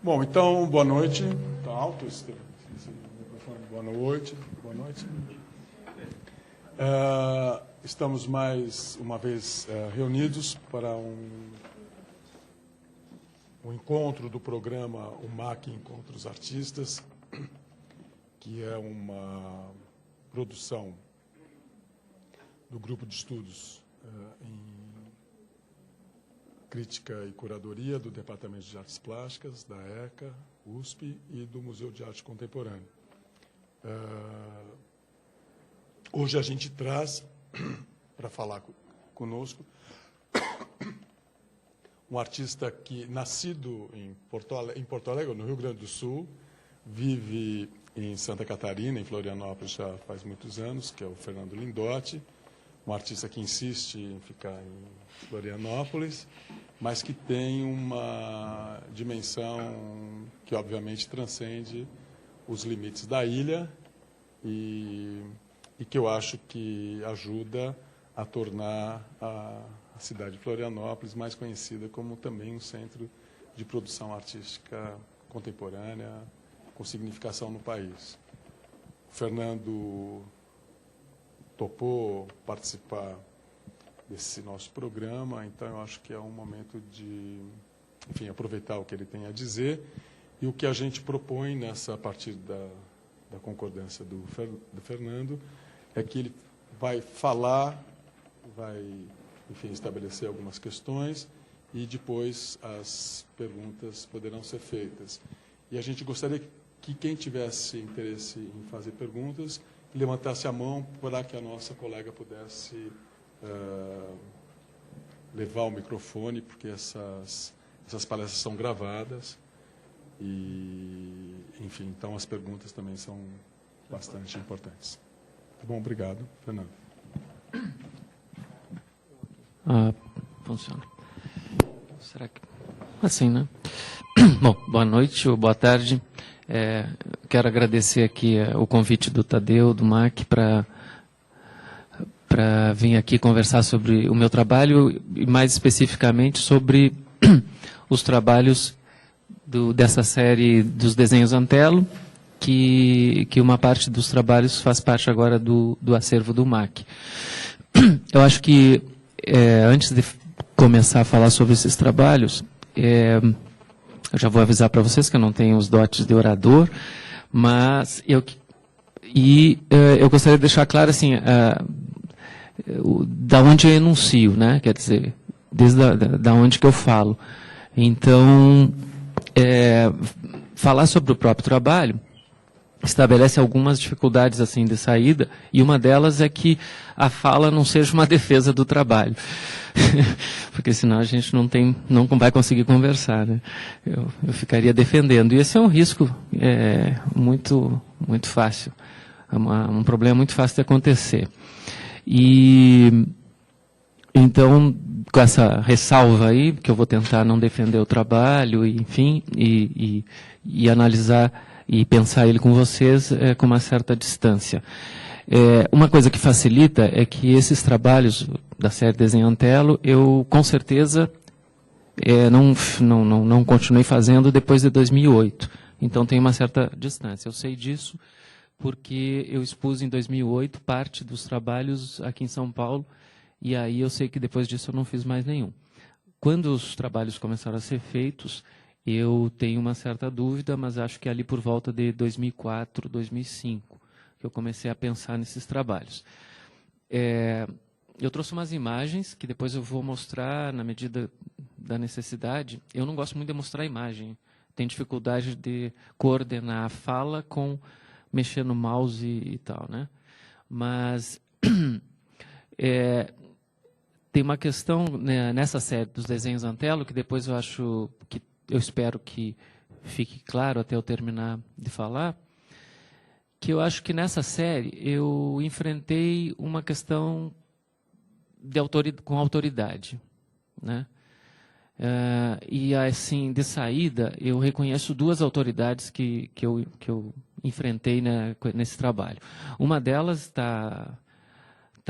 Bom, então, boa noite. Está alto esse microfone? Boa noite. Boa noite. Estamos mais uma vez reunidos para um encontro do programa UMAC Encontra os Artistas, que é uma produção do Grupo de Estudos em Crítica e Curadoria do Departamento de Artes Plásticas, da ECA, USP e do Museu de Arte Contemporânea. Hoje a gente traz para falar conosco um artista que, nascido em Porto Alegre, no Rio Grande do Sul, vive em Santa Catarina, em Florianópolis, já faz muitos anos, que é o Fernando Lindotti, um artista que insiste em ficar em Florianópolis, mas que tem uma dimensão que, obviamente, transcende os limites da ilha e que eu acho que ajuda a tornar a cidade de Florianópolis mais conhecida como também um centro de produção artística contemporânea com significação no país. O Fernando topou participar desse nosso programa, então eu acho que é um momento de, enfim, aproveitar o que ele tem a dizer e o que a gente propõe a partir da concordância do Fernando é que ele vai falar, vai, enfim, estabelecer algumas questões e depois as perguntas poderão ser feitas. E a gente gostaria que quem tivesse interesse em fazer perguntas levantasse a mão para que a nossa colega pudesse levar o microfone, porque essas palestras são gravadas e, enfim, então as perguntas também são bastante importantes. Tá bom, obrigado. Fernando. Funciona. Será que... Assim, né? Bom, boa noite ou boa tarde. Quero agradecer aqui o convite do Tadeu, do MAC, para vir aqui conversar sobre o meu trabalho e, mais especificamente, sobre os trabalhos dessa série dos desenhos Antelo, que uma parte dos trabalhos faz parte agora do acervo do MAC. Eu acho que, antes de começar a falar sobre esses trabalhos, eu já vou avisar para vocês que eu não tenho os dotes de orador, mas eu gostaria de deixar claro assim, da onde eu enuncio, né? Quer dizer, desde da onde que eu falo. Então, falar sobre o próprio trabalho estabelece algumas dificuldades assim de saída, e uma delas é que a fala não seja uma defesa do trabalho, porque senão a gente não vai conseguir conversar, né? Eu ficaria defendendo, e esse é um risco muito fácil, um problema muito fácil de acontecer. E então, com essa ressalva aí, que eu vou tentar não defender o trabalho, enfim, e analisar e pensar ele com vocês com uma certa distância. Uma coisa que facilita é que esses trabalhos da série Desenho Antelo, eu com certeza não continuei fazendo depois de 2008. Então tem uma certa distância. Eu sei disso porque eu expus em 2008 parte dos trabalhos aqui em São Paulo, e aí eu sei que depois disso eu não fiz mais nenhum. Quando os trabalhos começaram a ser feitos, eu tenho uma certa dúvida, mas acho que ali por volta de 2004, 2005, que eu comecei a pensar nesses trabalhos. Eu trouxe umas imagens que depois eu vou mostrar na medida da necessidade. Eu não gosto muito de mostrar imagem. Tenho dificuldade de coordenar a fala com mexer no mouse e tal, né? Mas tem uma questão, né, nessa série dos desenhos Antelo, que depois eu espero que fique claro até eu terminar de falar, que eu acho que nessa série eu enfrentei uma questão com autoridade, né? E assim, de saída, eu reconheço duas autoridades que eu enfrentei, né, nesse trabalho. Uma delas está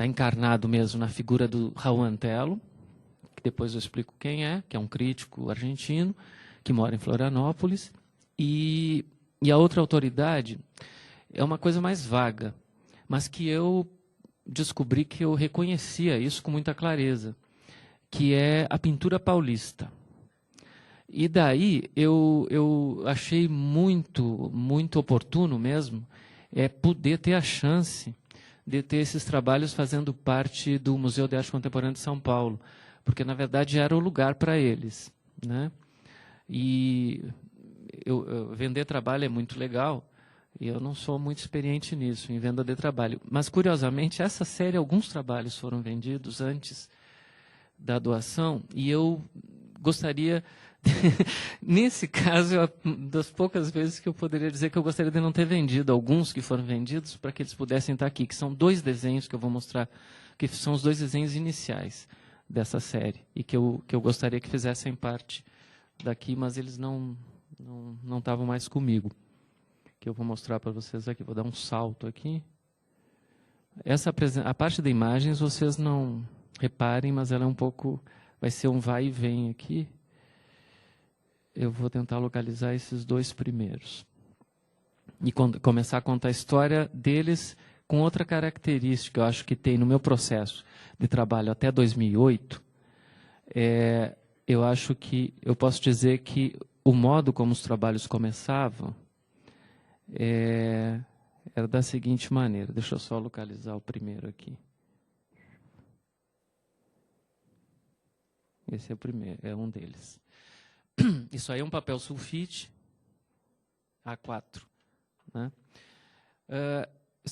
encarnado mesmo na figura do Raul Antelo, que depois eu explico quem é, que é um crítico argentino, que mora em Florianópolis, E a outra autoridade é uma coisa mais vaga, mas que eu descobri que eu reconhecia isso com muita clareza, que é a pintura paulista. E daí eu achei muito oportuno mesmo poder ter a chance de ter esses trabalhos fazendo parte do Museu de Arte Contemporânea de São Paulo, porque, na verdade, era o lugar para eles, né? E vender trabalho é muito legal, e eu não sou muito experiente nisso, em venda de trabalho. Mas, curiosamente, essa série, alguns trabalhos foram vendidos antes da doação, e eu gostaria... Nesse caso, das poucas vezes que eu poderia dizer que eu gostaria de não ter vendido alguns que foram vendidos para que eles pudessem estar aqui, que são 2 desenhos que eu vou mostrar, que são os 2 desenhos iniciais dessa série, e que eu gostaria que fizessem parte daqui, mas eles não estavam mais comigo. Que eu vou mostrar para vocês aqui. Vou dar um salto aqui. A parte de imagens vocês não reparem, mas ela é um pouco... Vai ser um vai e vem aqui. Eu vou tentar localizar esses 2 primeiros. E começar a contar a história deles com outra característica, eu acho que tem no meu processo de trabalho até 2008, eu acho que eu posso dizer que o modo como os trabalhos começavam era da seguinte maneira. Deixa eu só localizar o primeiro aqui. Esse é o primeiro, é um deles. Isso aí é um papel sulfite A4. Né?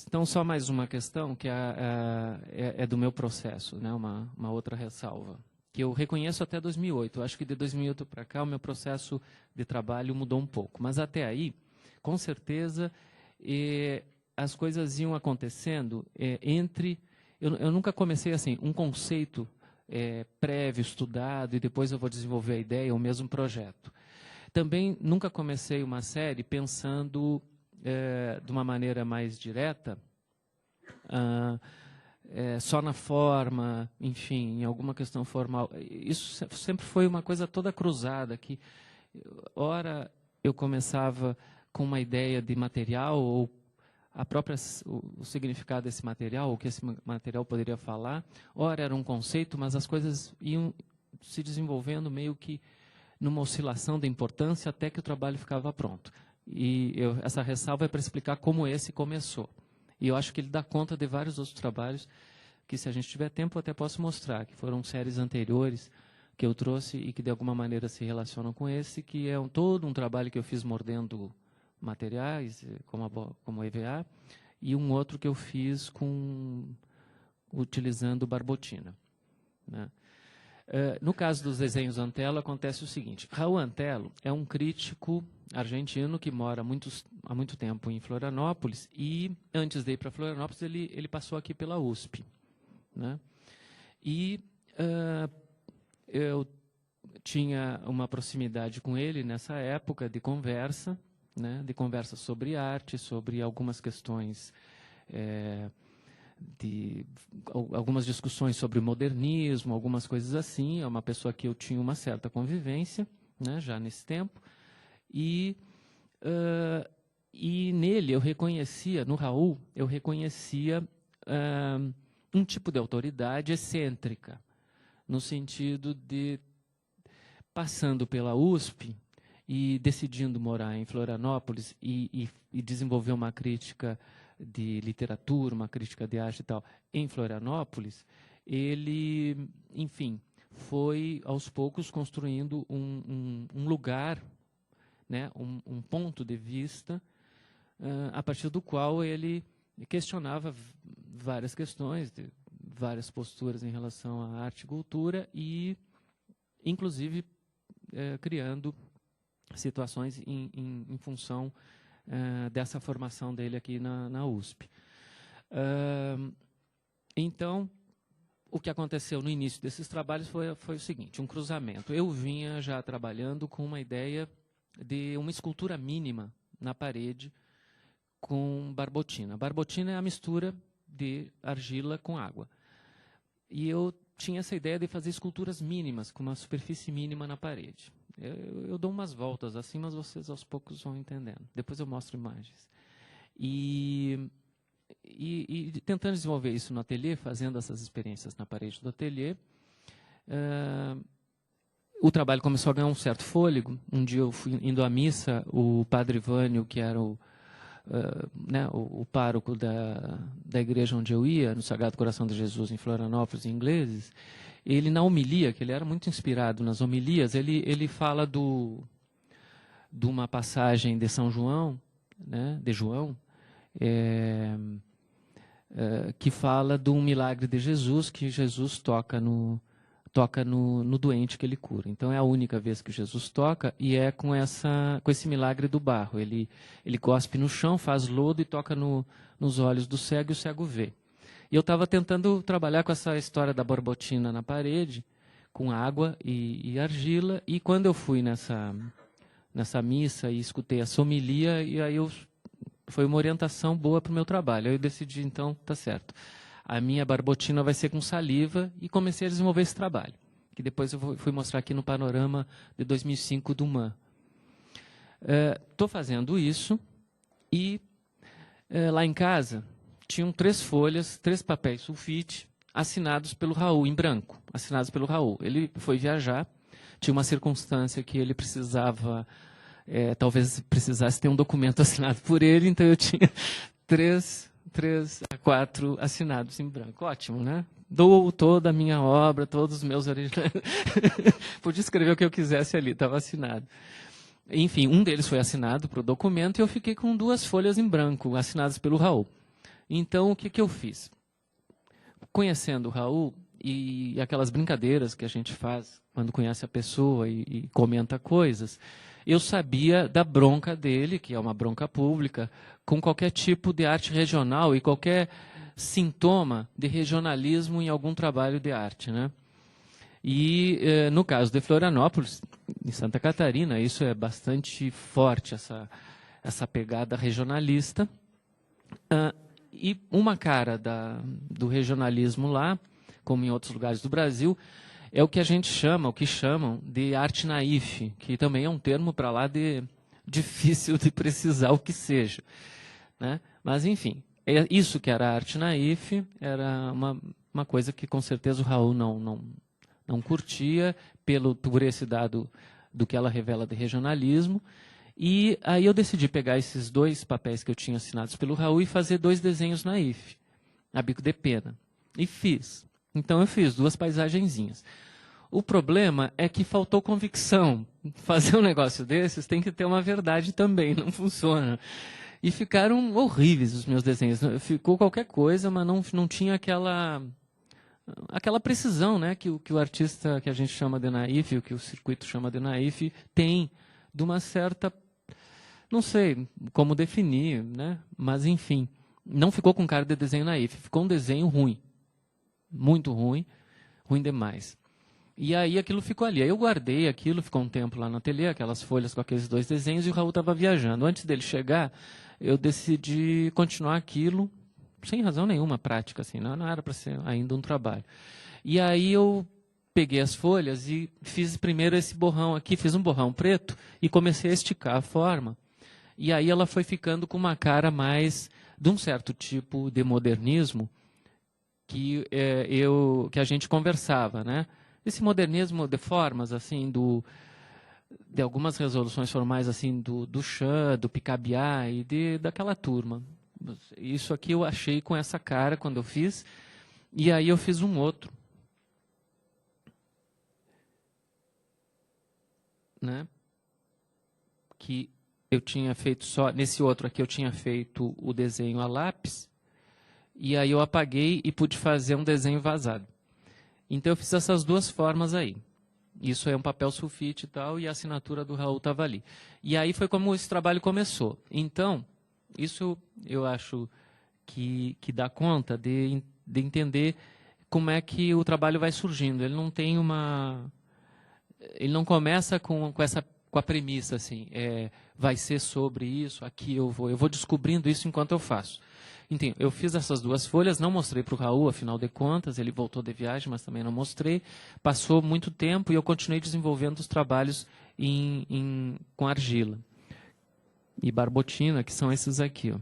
Então, só mais uma questão, que é do meu processo, né? uma outra ressalva, que eu reconheço até 2008. Eu acho que de 2008 para cá o meu processo de trabalho mudou um pouco. Mas até aí, com certeza, as coisas iam acontecendo entre... Eu nunca comecei assim, um conceito... prévio, estudado, e depois eu vou desenvolver a ideia, o mesmo projeto. Também nunca comecei uma série pensando de uma maneira mais direta, só na forma, enfim, em alguma questão formal. Isso sempre foi uma coisa toda cruzada, que ora eu começava com uma ideia de material, ou o significado desse material, o que esse material poderia falar. Ora, era um conceito, mas as coisas iam se desenvolvendo meio que numa oscilação de importância até que o trabalho ficava pronto. E essa ressalva é para explicar como esse começou. E eu acho que ele dá conta de vários outros trabalhos que, se a gente tiver tempo, eu até posso mostrar, que foram séries anteriores que eu trouxe e que, de alguma maneira, se relacionam com esse, que é todo um trabalho que eu fiz mordendo materiais, como EVA, e um outro que eu fiz utilizando barbotina. Né? No caso dos desenhos Antelo, acontece o seguinte. Raul Antelo é um crítico argentino que mora há muito tempo em Florianópolis, e antes de ir para Florianópolis, ele passou aqui pela USP. Né? E eu tinha uma proximidade com ele nessa época de conversa, né, de conversa sobre arte, sobre algumas questões, algumas discussões sobre modernismo, algumas coisas assim. É uma pessoa que eu tinha uma certa convivência, né, já nesse tempo, e nele eu reconhecia, no Raul, eu reconhecia um tipo de autoridade excêntrica, no sentido de, passando pela USP, e decidindo morar em Florianópolis e desenvolver uma crítica de literatura, uma crítica de arte e tal, em Florianópolis, ele, enfim, foi, aos poucos, construindo um lugar, né, um ponto de vista, a partir do qual ele questionava várias questões, várias posturas em relação à arte e cultura, e, inclusive, criando situações em função dessa formação dele aqui na USP. Então, o que aconteceu no início desses trabalhos foi o seguinte, um cruzamento. Eu vinha já trabalhando com uma ideia de uma escultura mínima na parede com barbotina. Barbotina é a mistura de argila com água. E eu tinha essa ideia de fazer esculturas mínimas, com uma superfície mínima na parede. Eu dou umas voltas assim, mas vocês aos poucos vão entendendo. Depois eu mostro imagens. E tentando desenvolver isso no ateliê, fazendo essas experiências na parede do ateliê, o trabalho começou a ganhar um certo fôlego. Um dia eu fui indo à missa, o padre Vânio, que era o pároco da igreja onde eu ia, no Sagrado Coração de Jesus, em Florianópolis, em Ingleses, ele na homilia, que ele era muito inspirado nas homilias, ele fala de uma passagem de São João, né, de João, que fala de um milagre de Jesus, que Jesus toca no doente que ele cura. Então é a única vez que Jesus toca, e é com esse milagre do barro. Ele cospe no chão, faz lodo e toca nos olhos do cego, e o cego vê. E eu estava tentando trabalhar com essa história da borbotina na parede, com água e argila, e quando eu fui nessa missa e escutei a homilia, e aí foi uma orientação boa para o meu trabalho. Aí eu decidi, então, tá certo. A minha barbotina vai ser com saliva, e comecei a desenvolver esse trabalho, que depois eu fui mostrar aqui no panorama de 2005 do MAN. Estou fazendo isso, e lá em casa tinham 3 folhas, 3 papéis sulfite, assinados pelo Raul, em branco, assinados pelo Raul. Ele foi viajar, tinha uma circunstância que ele precisava, talvez precisasse ter um documento assinado por ele, então eu tinha 3 a 4 assinados em branco. Ótimo, né? Dou toda a minha obra, todos os meus originais. Podia escrever o que eu quisesse ali, estava assinado. Enfim, um deles foi assinado para o documento, e eu fiquei com 2 folhas em branco, assinadas pelo Raul. Então, o que eu fiz? Conhecendo o Raul, e aquelas brincadeiras que a gente faz quando conhece a pessoa e comenta coisas, eu sabia da bronca dele, que é uma bronca pública, com qualquer tipo de arte regional e qualquer sintoma de regionalismo em algum trabalho de arte, né? E no caso de Florianópolis, em Santa Catarina, isso é bastante forte, essa pegada regionalista. E uma cara do regionalismo lá, como em outros lugares do Brasil, é o que a gente chama, o que chamam de arte naif, que também é um termo para lá de difícil de precisar o que seja, né? Mas, enfim, isso que era arte naif, era uma coisa que com certeza o Raul não curtia, por esse dado do que ela revela de regionalismo. E aí eu decidi pegar esses 2 papéis que eu tinha assinados pelo Raul e fazer 2 desenhos naif, a bico de pena. E fiz. Então eu fiz 2 paisagenzinhas. O problema é que faltou convicção. Fazer um negócio desses tem que ter uma verdade também, não funciona. E ficaram horríveis os meus desenhos. Ficou qualquer coisa, mas não tinha aquela precisão, né, que o artista que a gente chama de naif, o que o circuito chama de naif, tem, de uma certa... Não sei como definir, né? Mas, enfim, não ficou com cara de desenho naif, ficou um desenho ruim. Muito ruim, ruim demais. E aí aquilo ficou ali. Aí eu guardei aquilo, ficou um tempo lá no ateliê, aquelas folhas com aqueles 2 desenhos, e o Raul estava viajando. Antes dele chegar, eu decidi continuar aquilo, sem razão nenhuma prática, assim, não era para ser ainda um trabalho. E aí eu peguei as folhas e fiz primeiro esse borrão aqui, fiz um borrão preto e comecei a esticar a forma. E aí ela foi ficando com uma cara mais de um certo tipo de modernismo que a gente conversava, né? Esse modernismo de formas, assim, de algumas resoluções formais, assim, do Chan, do Picabia e daquela turma. Isso aqui eu achei com essa cara quando eu fiz, e aí eu fiz um outro, né? Que eu tinha feito só, nesse outro aqui eu tinha feito o desenho a lápis, e aí eu apaguei e pude fazer um desenho vazado. Então eu fiz essas 2 formas aí. Isso é um papel sulfite e tal, e a assinatura do Raul estava ali. E aí foi como esse trabalho começou. Então, isso eu acho que dá conta de entender como é que o trabalho vai surgindo. Ele não tem ele não começa com a premissa assim, vai ser sobre isso, aqui eu vou descobrindo isso enquanto eu faço. Então, eu fiz essas 2 folhas, não mostrei para o Raul, afinal de contas, ele voltou de viagem, mas também não mostrei. Passou muito tempo e eu continuei desenvolvendo os trabalhos com argila e barbotina, que são esses aqui, ó.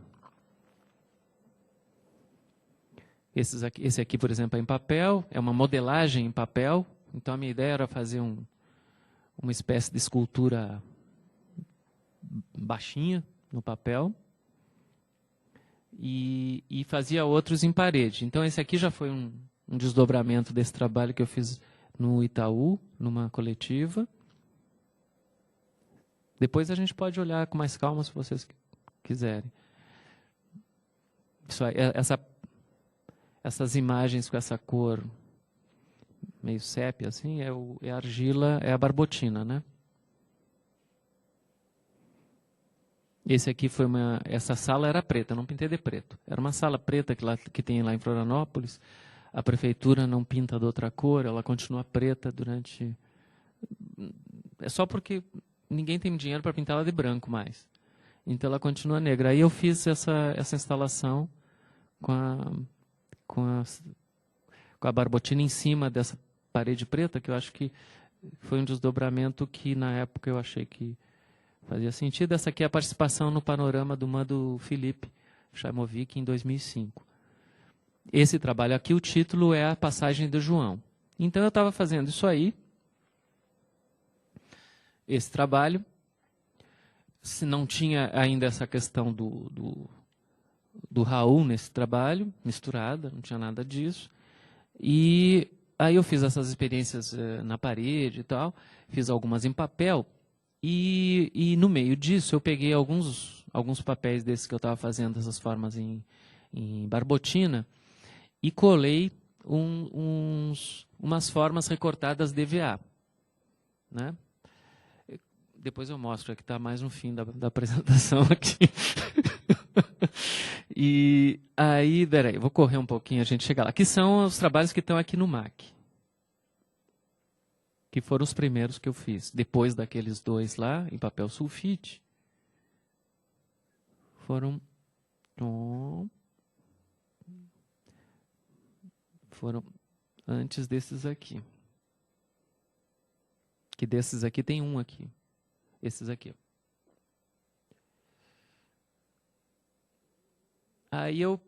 Esse aqui, por exemplo, é em papel, é uma modelagem em papel. Então, a minha ideia era fazer uma espécie de escultura baixinha no papel. E fazia outros em parede. Então, esse aqui já foi um desdobramento desse trabalho que eu fiz no Itaú, numa coletiva. Depois a gente pode olhar com mais calma, se vocês quiserem. Isso aí, essas imagens com essa cor meio sépia, assim, é a argila, é a barbotina, né? Esse aqui foi essa sala era preta, não pintei de preto. Era uma sala preta que tem lá em Florianópolis. A prefeitura não pinta de outra cor, ela continua preta durante... É só porque ninguém tem dinheiro para pintar ela de branco mais. Então ela continua negra. Aí eu fiz essa instalação com a barbotina em cima dessa parede preta, que eu acho que foi um desdobramento que na época eu achei que fazia sentido. Essa aqui é a participação no panorama do Felipe Chaimovic em 2005. Esse trabalho aqui, o título é A Passagem de João. Então eu estava fazendo isso aí, esse trabalho, se não tinha ainda essa questão do Raul nesse trabalho, misturada, não tinha nada disso. E aí eu fiz essas experiências na parede e tal, fiz algumas em papel, e no meio disso eu peguei alguns papéis desses que eu estava fazendo, essas formas em barbotina, e colei umas formas recortadas de EVA. Né? Depois eu mostro, que está mais no fim da apresentação aqui. E aí, peraí, vou correr um pouquinho, a gente chega lá. Que são os trabalhos que estão aqui no MAC. Que foram os primeiros que eu fiz. Depois daqueles dois lá, em papel sulfite, foram antes desses aqui. Que desses aqui tem um aqui. Esses aqui. Aí eu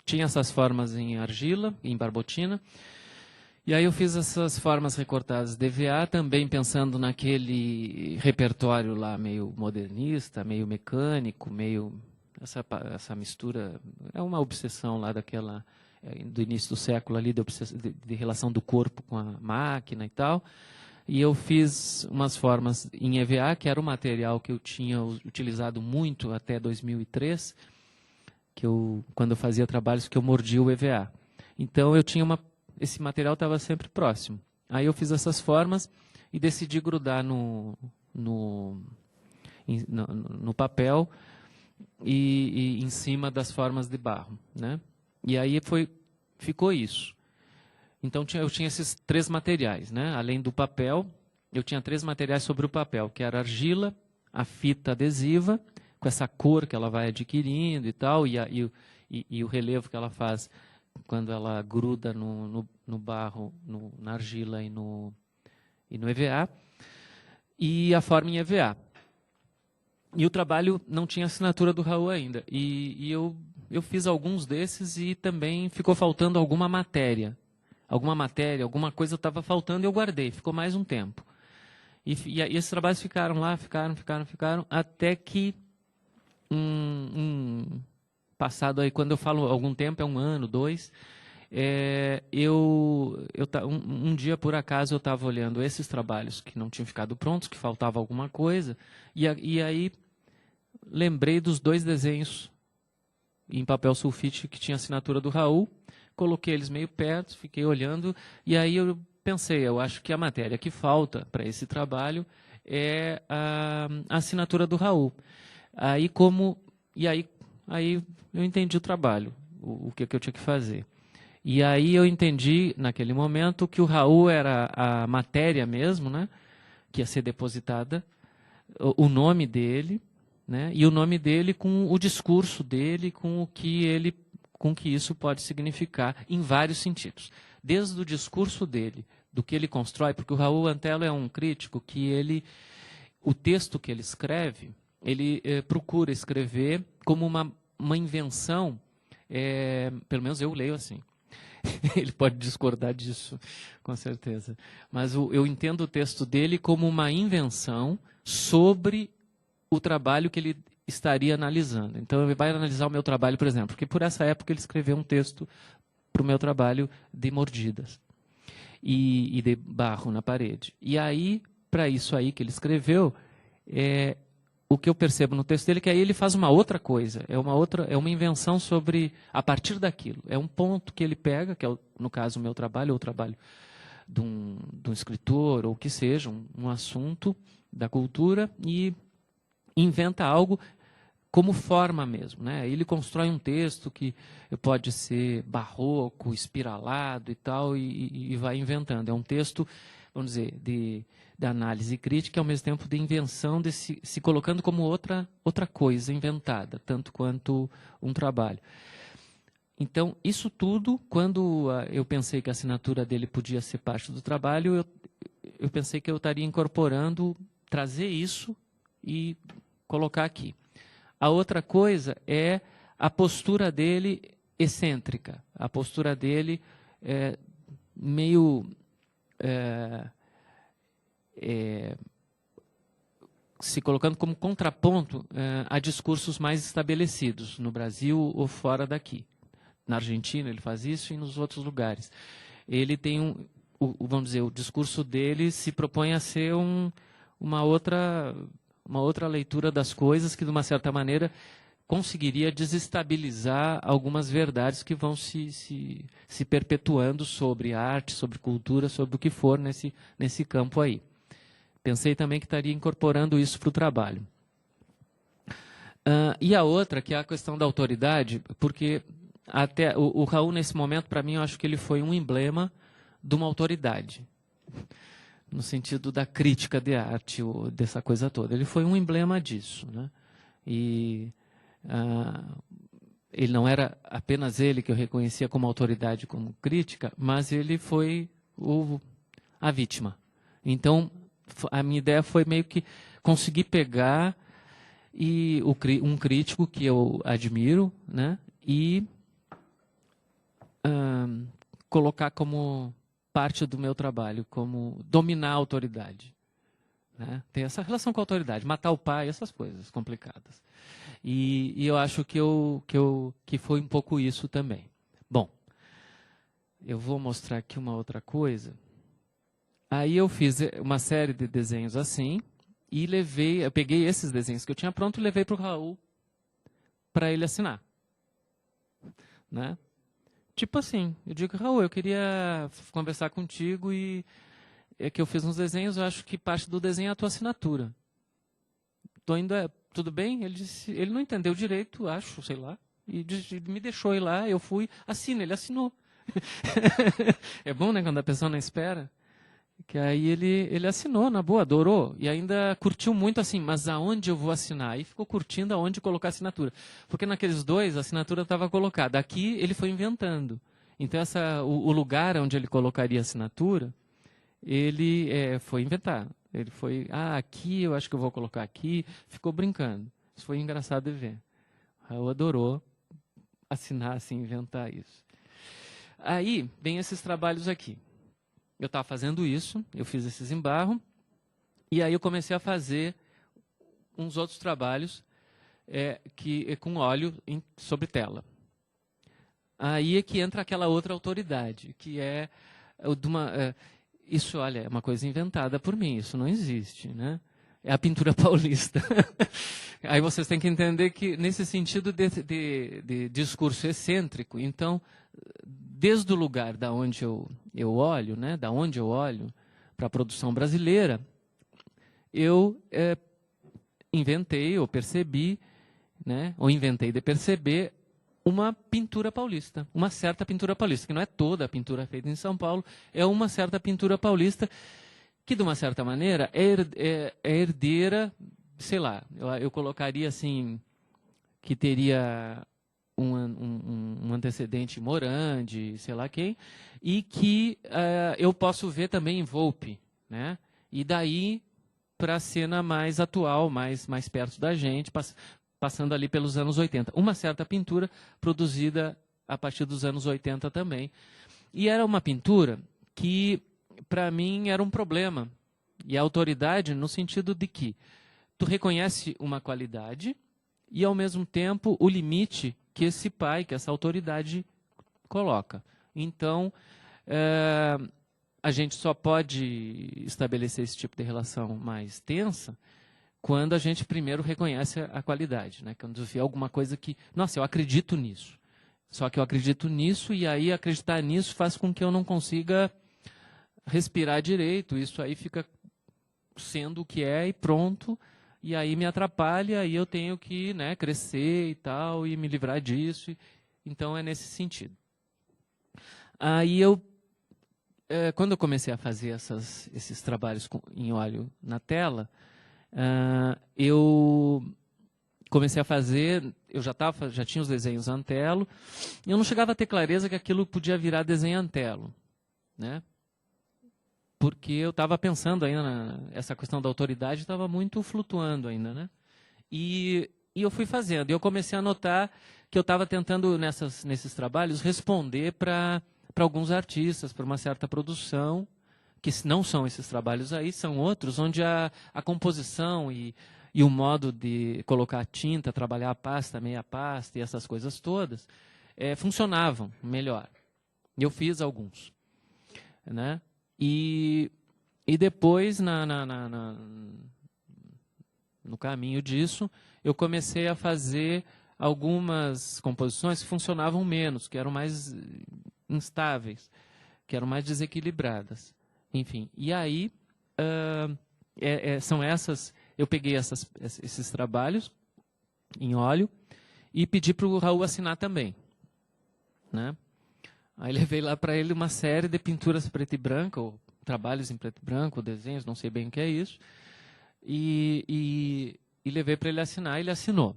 tinha essas formas em argila, em barbotina. E aí eu fiz essas formas recortadas de EVA, também pensando naquele repertório lá meio modernista, meio mecânico, meio... Essa mistura é uma obsessão lá do início do século ali, de relação do corpo com a máquina e tal. E eu fiz umas formas em EVA, que era o material que eu tinha utilizado muito até 2003, quando eu fazia trabalhos que eu mordia o EVA. Então eu tinha esse material estava sempre próximo. Aí eu fiz essas formas e decidi grudar no papel e em cima das formas de barro, né? E aí ficou isso. Então eu tinha esses três materiais, né? Além do papel, eu tinha três materiais sobre o papel, que era a argila, a fita adesiva, com essa cor que ela vai adquirindo e tal, e o relevo que ela faz quando ela gruda no barro, na argila e no EVA, e a forma em EVA. E o trabalho não tinha assinatura do Raul ainda. E eu fiz alguns desses e também ficou faltando alguma matéria. Alguma coisa estava faltando e eu guardei. Ficou mais um tempo. E esses trabalhos ficaram lá, ficaram, até que passado aí, quando eu falo algum tempo, é 1 ano, 2, um dia, por acaso, eu estava olhando esses trabalhos que não tinham ficado prontos, que faltava alguma coisa, e aí lembrei dos 2 desenhos em papel sulfite que tinha assinatura do Raul, coloquei eles meio perto, fiquei olhando, e aí eu pensei, eu acho que a matéria que falta para esse trabalho é a assinatura do Raul. Aí eu entendi o trabalho, o que eu tinha que fazer. E aí eu entendi, naquele momento, que o Raul era a matéria mesmo, né, que ia ser depositada, o nome dele, né, e o nome dele com o discurso dele, com que isso pode significar em vários sentidos. Desde o discurso dele, do que ele constrói, porque o Raul Antelo é um crítico que o texto que ele escreve, ele procura escrever como uma invenção, pelo menos eu leio assim. Ele pode discordar disso, com certeza. Mas eu entendo o texto dele como uma invenção sobre o trabalho que ele estaria analisando. Então, ele vai analisar o meu trabalho, por exemplo, porque por essa época ele escreveu um texto para o meu trabalho de mordidas e de barro na parede. E aí, para isso aí que ele escreveu, o que eu percebo no texto dele é que aí ele faz uma outra coisa, é uma invenção sobre, a partir daquilo. É um ponto que ele pega, que é, no caso, o meu trabalho, ou o trabalho de um escritor, ou o que seja, um assunto da cultura, e inventa algo como forma mesmo, né? Ele constrói um texto que pode ser barroco, espiralado e tal, e vai inventando. É um texto, vamos dizer, de análise crítica, e ao mesmo tempo de invenção, se colocando como outra coisa inventada, tanto quanto um trabalho. Então, isso tudo, quando eu pensei que a assinatura dele podia ser parte do trabalho, eu pensei que eu estaria incorporando, trazer isso e colocar aqui. A outra coisa é a postura dele excêntrica, a postura dele meio se colocando como contraponto a discursos mais estabelecidos no Brasil ou fora daqui. Na Argentina ele faz isso e nos outros lugares. Ele tem vamos dizer, o discurso dele se propõe a ser uma outra leitura das coisas que, de uma certa maneira, conseguiria desestabilizar algumas verdades que vão se perpetuando sobre arte, sobre cultura, sobre o que for nesse campo aí. Pensei também que estaria incorporando isso para o trabalho. E a outra, que é a questão da autoridade, porque até o Raul, nesse momento, para mim, eu acho que ele foi um emblema de uma autoridade, no sentido da crítica de arte, dessa coisa toda. Ele foi um emblema disso, né? E ele não era apenas ele que eu reconhecia como autoridade, como crítica, mas ele foi a vítima. Então, a minha ideia foi meio que conseguir pegar um crítico que eu admiro, né? E colocar como parte do meu trabalho, como dominar a autoridade. Né? Tem essa relação com a autoridade, matar o pai, essas coisas complicadas. E eu acho que foi um pouco isso também. Bom, eu vou mostrar aqui uma outra coisa. Aí eu fiz uma série de desenhos assim, e eu peguei esses desenhos que eu tinha pronto e levei para o Raul para ele assinar. Né? Tipo assim, eu digo, Raul, eu queria conversar contigo e é que eu fiz uns desenhos, eu acho que parte do desenho é a tua assinatura. Tô indo, tudo bem? Ele disse, ele não entendeu direito, acho, sei lá, e me deixou ir lá, eu fui, ele assinou. É bom, né, quando a pessoa não espera. Que aí ele assinou, na boa, adorou. E ainda curtiu muito assim, mas aonde eu vou assinar? E ficou curtindo aonde colocar a assinatura. Porque naqueles dois, a assinatura estava colocada. Aqui ele foi inventando. Então o lugar onde ele colocaria a assinatura, ele foi inventar. Ele foi, aqui eu acho que eu vou colocar aqui. Ficou brincando. Isso foi engraçado de ver. Raul adorou assinar assim, inventar isso. Aí vem esses trabalhos aqui. Eu estava fazendo isso, eu fiz esses embarros, e aí eu comecei a fazer uns outros trabalhos com óleo sobre tela. Aí é que entra aquela outra autoridade, que é isso, olha, é uma coisa inventada por mim, isso não existe, né? É a pintura paulista. Aí vocês têm que entender que, nesse sentido de discurso excêntrico, então, desde o lugar da onde eu olho, né, da onde eu olho para a produção brasileira, eu inventei ou percebi, né, ou inventei de perceber uma pintura paulista, uma certa pintura paulista, que não é toda a pintura feita em São Paulo, é uma certa pintura paulista que, de uma certa maneira, é herdeira, sei lá, eu colocaria assim, que teria um antecedente Morandi, sei lá quem, e que eu posso ver também em Volpe, né? E daí para a cena mais atual, mais perto da gente, passando ali pelos anos 80. Uma certa pintura produzida a partir dos anos 80 também. E era uma pintura que, para mim, era um problema. E a autoridade no sentido de que tu reconhece uma qualidade e, ao mesmo tempo, o limite que esse pai, que essa autoridade coloca. Então, a gente só pode estabelecer esse tipo de relação mais tensa quando a gente primeiro reconhece a qualidade, né? Quando vê alguma coisa que, nossa, eu acredito nisso. Só que eu acredito nisso e aí acreditar nisso faz com que eu não consiga respirar direito. Isso aí fica sendo o que é e pronto. E aí me atrapalha e eu tenho que, né, crescer e tal e me livrar disso. Então é nesse sentido. Aí quando eu comecei a fazer esses trabalhos em óleo na tela, eu comecei a fazer, eu já tinha os desenhos Antelo, e eu não chegava a ter clareza que aquilo podia virar desenho Antelo, né? Porque eu estava pensando ainda, essa questão da autoridade estava muito flutuando ainda, né? E eu fui fazendo, e eu comecei a notar que eu estava tentando, nesses trabalhos, responder para alguns artistas, para uma certa produção, que não são esses trabalhos aí, são outros, onde a composição e o modo de colocar a tinta, trabalhar a pasta, meia pasta e essas coisas todas, funcionavam melhor. Eu fiz alguns, né? E depois, no caminho disso, eu comecei a fazer algumas composições que funcionavam menos, que eram mais instáveis, que eram mais desequilibradas. Enfim, e aí são essas. Eu peguei esses trabalhos em óleo e pedi para o Raul assinar também, né? Aí levei lá para ele uma série de pinturas preto e branco, ou trabalhos em preto e branco, desenhos, não sei bem o que é isso, e levei para ele assinar, e ele assinou.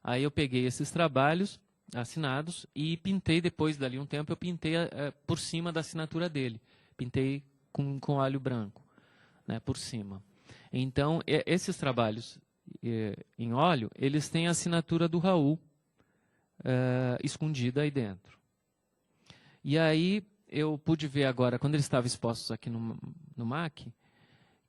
Aí eu peguei esses trabalhos assinados e pintei, depois dali um tempo, eu pintei por cima da assinatura dele. Pintei com óleo branco, né, por cima. Então, esses trabalhos em óleo, eles têm a assinatura do Raul escondida aí dentro. E aí eu pude ver agora, quando eles estavam expostos aqui no MAC,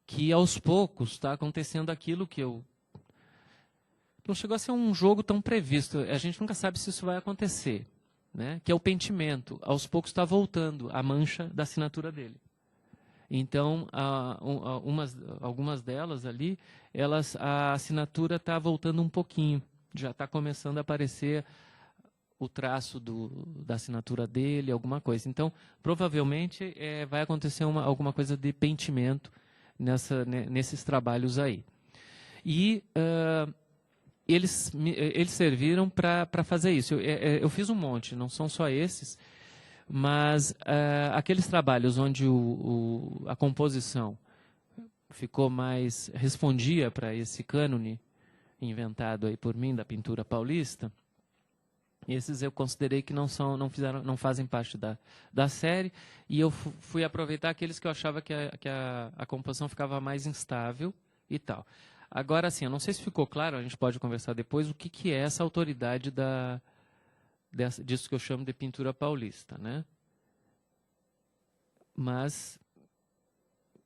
que aos poucos está acontecendo aquilo que não chegou a ser um jogo tão previsto. A gente nunca sabe se isso vai acontecer, né? Que é o pentimento. Aos poucos está voltando a mancha da assinatura dele. Então, algumas delas ali, a assinatura está voltando um pouquinho. Já está começando a aparecer o traço da assinatura dele, alguma coisa. Então, provavelmente, vai acontecer alguma coisa de pentimento nesses trabalhos aí. E eles serviram para fazer isso. Eu fiz um monte, não são só esses, mas aqueles trabalhos onde a composição respondia para esse cânone inventado aí por mim da pintura paulista, esses eu considerei que não fazem parte da série, e eu fui aproveitar aqueles que eu achava que a composição ficava mais instável e tal. Agora, assim, eu não sei se ficou claro, a gente pode conversar depois, o que é essa autoridade disso que eu chamo de pintura paulista, né? Mas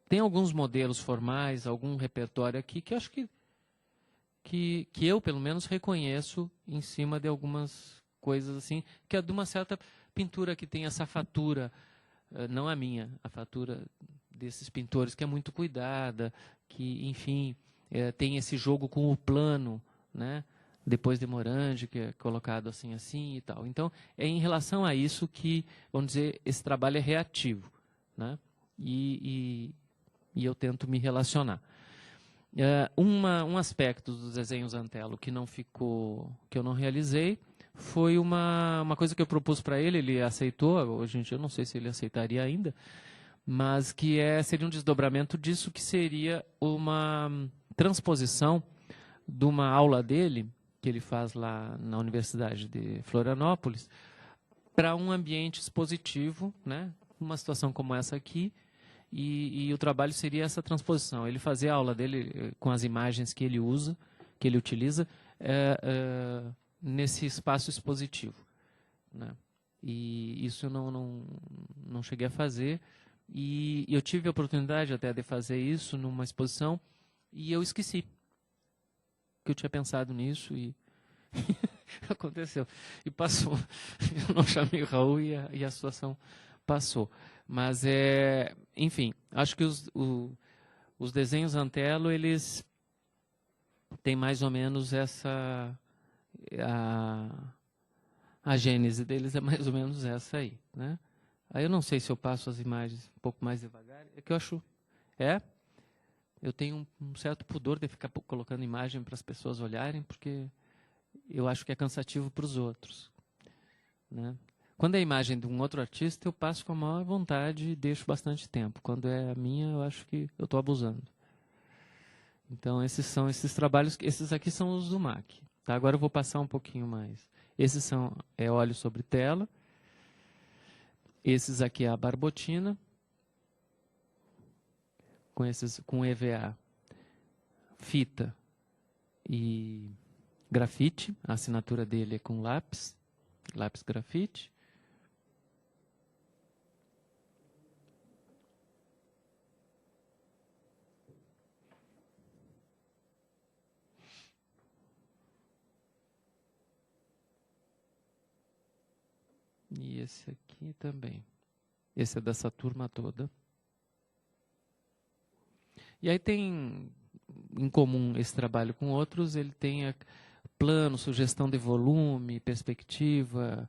tem alguns modelos formais, algum repertório aqui que eu acho que eu, pelo menos, reconheço em cima de algumas coisas assim, que é de uma certa pintura que tem essa fatura, não a minha, a fatura desses pintores, que é muito cuidada, que, enfim, tem esse jogo com o plano, né? Depois de Morandi, que é colocado assim e tal. Então, é em relação a isso que, vamos dizer, esse trabalho é reativo, né? E eu tento me relacionar. Um aspecto dos desenhos Antelo que eu não realizei, foi uma coisa que eu propus para ele aceitou. Hoje em dia eu não sei se ele aceitaria ainda, mas que seria um desdobramento disso, que seria uma transposição de uma aula dele, que ele faz lá na Universidade de Florianópolis, para um ambiente expositivo, né? Uma situação como essa aqui, e o trabalho seria essa transposição. Ele fazer a aula dele com as imagens que ele usa, que ele utiliza, nesse espaço expositivo, né? E isso eu não cheguei a fazer. E eu tive a oportunidade até de fazer isso numa exposição e eu esqueci que eu tinha pensado nisso e aconteceu. E passou. Eu não chamei o Raul e a situação passou. Mas, enfim, acho que os desenhos Antelo, eles têm mais ou menos essa... A gênese deles é mais ou menos essa aí, né? Aí eu não sei se eu passo as imagens um pouco mais devagar. É que eu acho... Eu tenho um certo pudor de ficar colocando imagem para as pessoas olharem, porque eu acho que é cansativo para os outros, né? Quando é a imagem de um outro artista, eu passo com a maior vontade e deixo bastante tempo. Quando é a minha, eu acho que eu estou abusando. Então, esses são esses trabalhos, esses aqui são os do MAC. Tá? Agora eu vou passar um pouquinho mais. Esses são óleo sobre tela. Esses aqui é a barbotina, com EVA, fita e grafite. A assinatura dele é com lápis grafite. E esse aqui também. Esse é dessa turma toda. E aí tem em comum esse trabalho com outros, ele tem plano, sugestão de volume, perspectiva,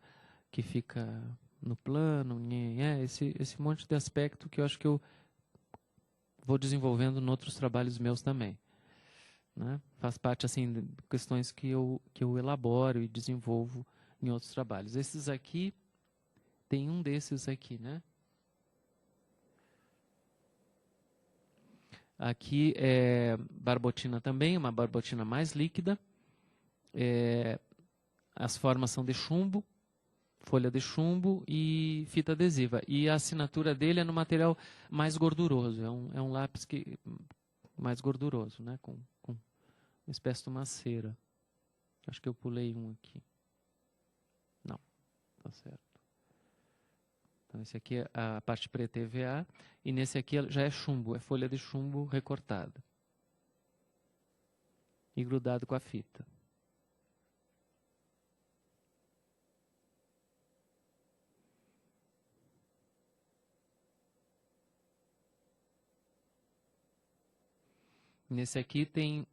que fica no plano, esse monte de aspecto que eu acho que eu vou desenvolvendo em outros trabalhos meus também, né? Faz parte assim de questões que eu elaboro e desenvolvo em outros trabalhos. Esses aqui, tem um desses aqui, né? Aqui é barbotina também, uma barbotina mais líquida. As formas são de chumbo, folha de chumbo e fita adesiva. E a assinatura dele é no material mais gorduroso. É um lápis mais gorduroso, né? Com uma espécie de uma cera. Acho que eu pulei um aqui. Não, tá certo. Então, esse aqui é a parte preta EVA, e nesse aqui já é chumbo, é folha de chumbo recortada. E grudado com a fita. Nesse aqui tem,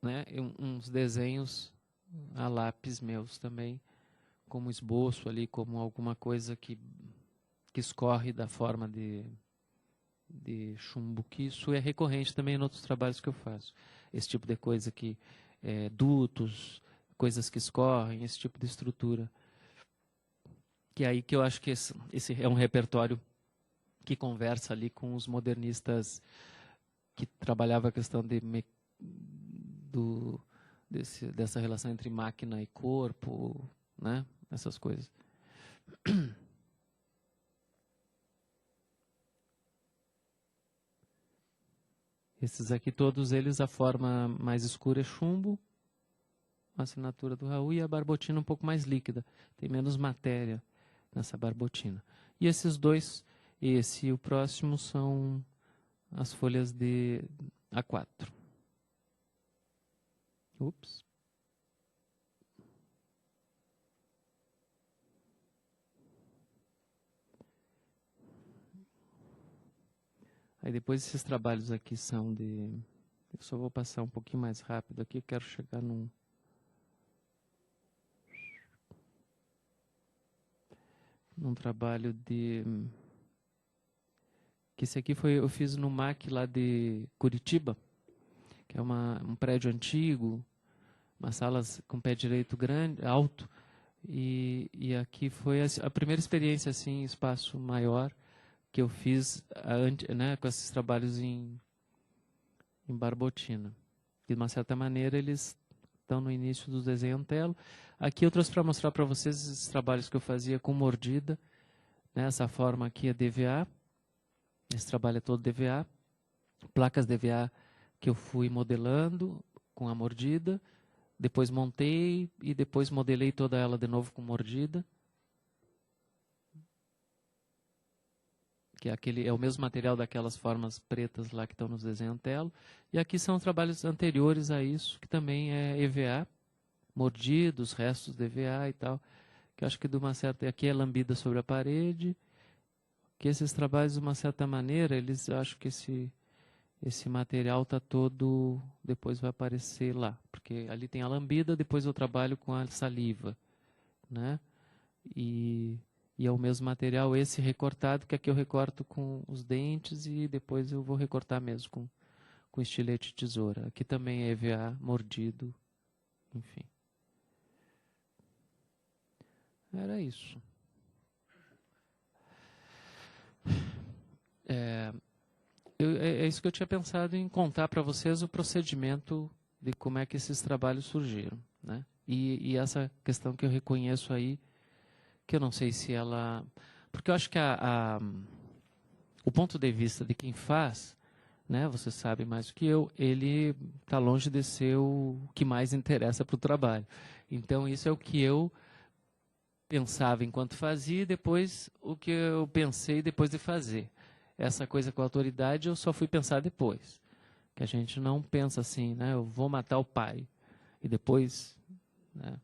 né, uns desenhos a lápis meus também, como esboço ali, como alguma coisa que escorre da forma de chumbo, que isso é recorrente também em outros trabalhos que eu faço. Esse tipo de coisa que, dutos, coisas que escorrem, esse tipo de estrutura. Que é aí que eu acho que esse é um repertório que conversa ali com os modernistas que trabalhavam a questão dessa relação entre máquina e corpo, né? Essas coisas. Esses aqui, todos eles, a forma mais escura é chumbo, a assinatura do Raul, e a barbotina um pouco mais líquida. Tem menos matéria nessa barbotina. E esses dois, esse e o próximo, são as folhas de A4. Ups. Aí depois esses trabalhos aqui são de... Eu só vou passar um pouquinho mais rápido aqui, eu quero chegar num trabalho de... Que esse aqui eu fiz no MAC lá de Curitiba, que é um prédio antigo, umas salas com pé direito grande, alto, e aqui foi a primeira experiência assim, em espaço maior, que eu fiz, né, com esses trabalhos em barbotina. De uma certa maneira, eles estão no início do desenho Antelo. Aqui eu trouxe para mostrar para vocês esses trabalhos que eu fazia com mordida, né, essa forma aqui é DVA, Esse trabalho é todo DVA. Placas DVA que eu fui modelando com a mordida, depois montei e depois modelei toda ela de novo com mordida. Que é o mesmo material daquelas formas pretas lá que estão nos desenhos Antelo. E aqui são trabalhos anteriores a isso, que também é EVA, mordidos, restos de EVA e tal, que eu acho que de uma certa... Aqui é lambida sobre a parede, que esses trabalhos, de uma certa maneira, eles acho que esse material está todo... Depois vai aparecer lá, porque ali tem a lambida, depois eu trabalho com a saliva, né? E é o mesmo material, esse recortado, que aqui eu recorto com os dentes e depois eu vou recortar mesmo com estilete e tesoura. Aqui também é EVA, mordido, enfim. Era isso. É isso que eu tinha pensado em contar para vocês, o procedimento de como é que esses trabalhos surgiram, né? E essa questão que eu reconheço aí, que eu não sei se ela... Porque eu acho que o ponto de vista de quem faz, né, você sabe mais do que eu, ele está longe de ser o que mais interessa para o trabalho. Então, isso é o que eu pensava enquanto fazia e depois o que eu pensei depois de fazer. Essa coisa com a autoridade eu só fui pensar depois. Que a gente não pensa assim, né, eu vou matar o pai. E depois... né,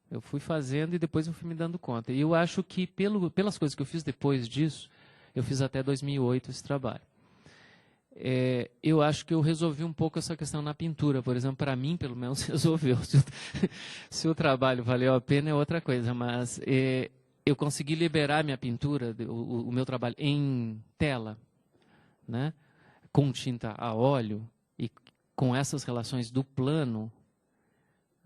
eu fui fazendo e depois eu fui me dando conta. E eu acho que, pelas coisas que eu fiz depois disso, eu fiz até 2008 esse trabalho. Eu acho que eu resolvi um pouco essa questão na pintura. Por exemplo, para mim, pelo menos, resolveu. Se o trabalho valeu a pena é outra coisa, mas eu consegui liberar minha pintura, o meu trabalho, em tela, né? Com tinta a óleo e com essas relações do plano,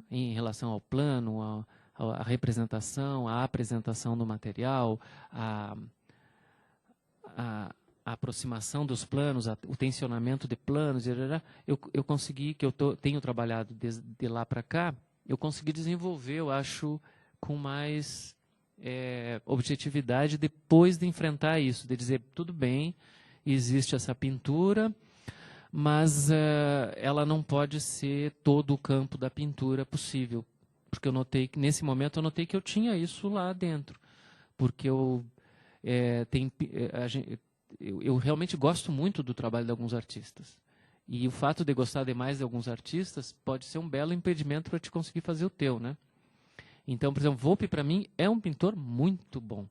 em relação ao plano, a representação, a apresentação do material, a aproximação dos planos, o tensionamento de planos, eu consegui, que eu tenho trabalhado de lá para cá, eu consegui desenvolver, eu acho, com mais objetividade depois de enfrentar isso, de dizer, tudo bem, existe essa pintura, mas ela não pode ser todo o campo da pintura possível. Porque eu notei que, nesse momento, eu notei que eu tinha isso lá dentro. Porque eu realmente gosto muito do trabalho de alguns artistas. E o fato de gostar demais de alguns artistas pode ser um belo impedimento para te conseguir fazer o teu, né? Então, por exemplo, Volpi, para mim, é um pintor muito bom.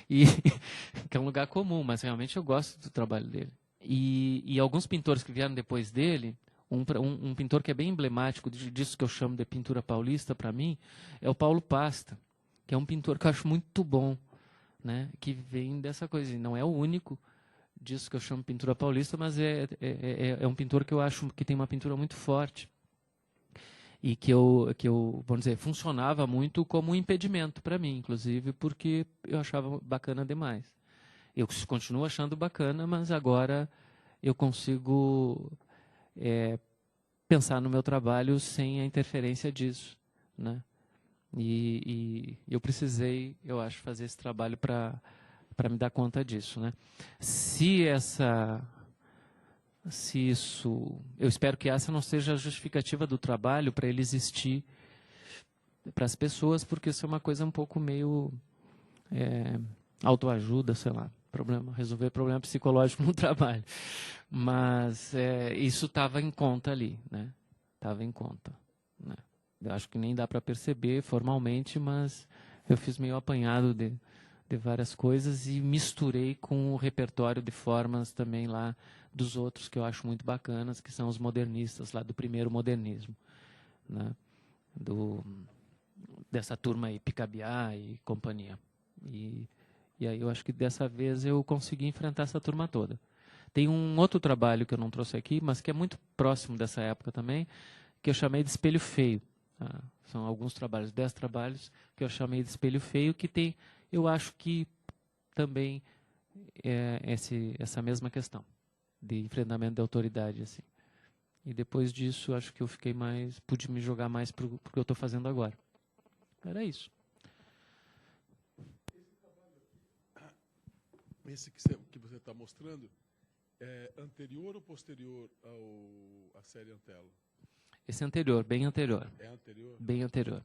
Que é um lugar comum, mas realmente eu gosto do trabalho dele. E alguns pintores que vieram depois dele, um pintor que é bem emblemático disso que eu chamo de pintura paulista para mim, é o Paulo Pasta, que é um pintor que eu acho muito bom, né? Que vem dessa coisa. Não é o único disso que eu chamo de pintura paulista, mas é um pintor que eu acho que tem uma pintura muito forte. E que eu, vamos dizer, funcionava muito como um impedimento para mim, inclusive, porque eu achava bacana demais. Eu continuo achando bacana, mas agora eu consigo pensar no meu trabalho sem a interferência disso, né? E eu precisei, eu acho, fazer esse trabalho para me dar conta disso, né? Se isso, eu espero que essa não seja a justificativa do trabalho para ele existir para as pessoas, porque isso é uma coisa um pouco meio autoajuda, sei lá. Resolver problema psicológico no trabalho. Mas isso estava em conta ali, né? Estava em conta, né? Eu acho que nem dá para perceber formalmente, mas eu fiz meio apanhado de várias coisas e misturei com o repertório de formas também lá dos outros que eu acho muito bacanas, que são os modernistas lá do primeiro modernismo, né? Dessa turma aí, Picabia e companhia. E aí eu acho que dessa vez eu consegui enfrentar essa turma toda. Tem um outro trabalho que eu não trouxe aqui, mas que é muito próximo dessa época também, que eu chamei de Espelho Feio. Tá? São alguns trabalhos, 10 trabalhos que eu chamei de Espelho Feio, que tem, eu acho que também essa mesma questão de enfrentamento da autoridade, assim. E depois disso, acho que eu pude me jogar mais para o que eu estou fazendo agora. Era isso. Esse que você está mostrando é anterior ou posterior à série Antelo? Esse é anterior, bem anterior. É anterior? Bem anterior.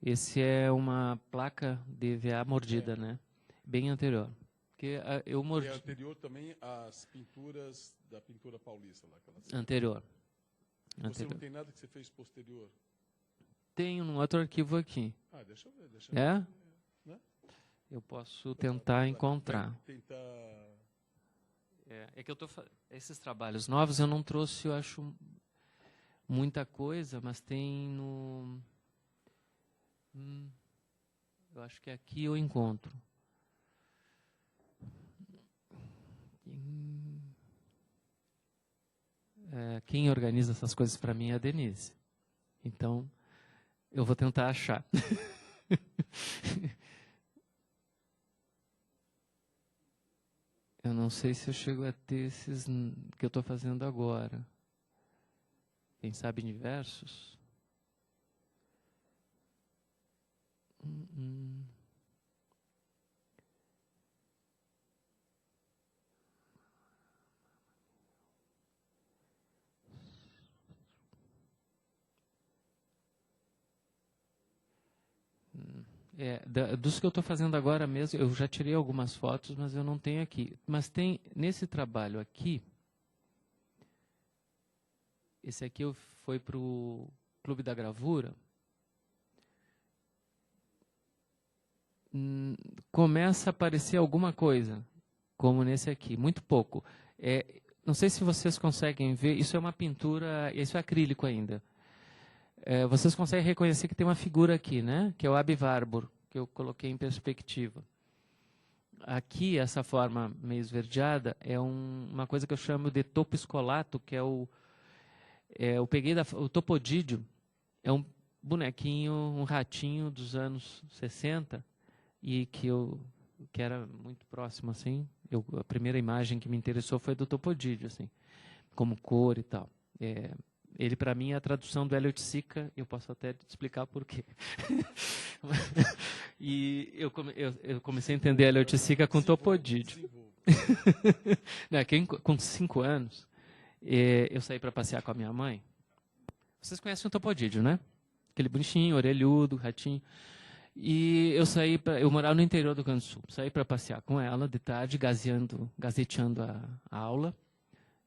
Esse é uma placa de EVA mordida, né? Bem anterior. Porque eu mordi... E é anterior também às pinturas da pintura paulista lá. Anterior. Você não tem nada que você fez posterior? Tenho um outro arquivo aqui. Ah, deixa eu ver. É? Né? Eu posso tentar encontrar. Tentar... É que eu tô esses trabalhos novos eu não trouxe, eu acho, muita coisa, mas tem no... eu acho que aqui eu encontro. Quem organiza essas coisas para mim é a Denise. Então, eu vou tentar achar. Eu não sei se eu chego a ter esses que eu estou fazendo agora. Quem sabe em versos? Dos que eu estou fazendo agora mesmo, eu já tirei algumas fotos, mas eu não tenho aqui. Mas tem, nesse trabalho aqui, esse aqui foi para o Clube da Gravura, começa a aparecer alguma coisa, como nesse aqui, muito pouco. Não sei se vocês conseguem ver, isso é uma pintura, isso é acrílico ainda. Vocês conseguem reconhecer que tem uma figura aqui, né? Que é o Abivarbor, que eu coloquei em perspectiva. Aqui, essa forma meio esverdeada, é uma coisa que eu chamo de topo escolato, que eu peguei o topodídio, é um bonequinho, um ratinho dos anos 60, e que era muito próximo, assim. A primeira imagem que me interessou foi do topodídio, assim, como cor e tal. Ele, para mim, é a tradução do Elliot Sica, eu posso até te explicar por quê. E eu comecei a entender Elliot Sica com topodídio. Com 5 anos, eu saí para passear com a minha mãe. Vocês conhecem o topodídio, né? Aquele bonitinho, orelhudo, ratinho. E eu morava no interior do Rio Grande do Sul. Saí para passear com ela de tarde, gazeteando a aula.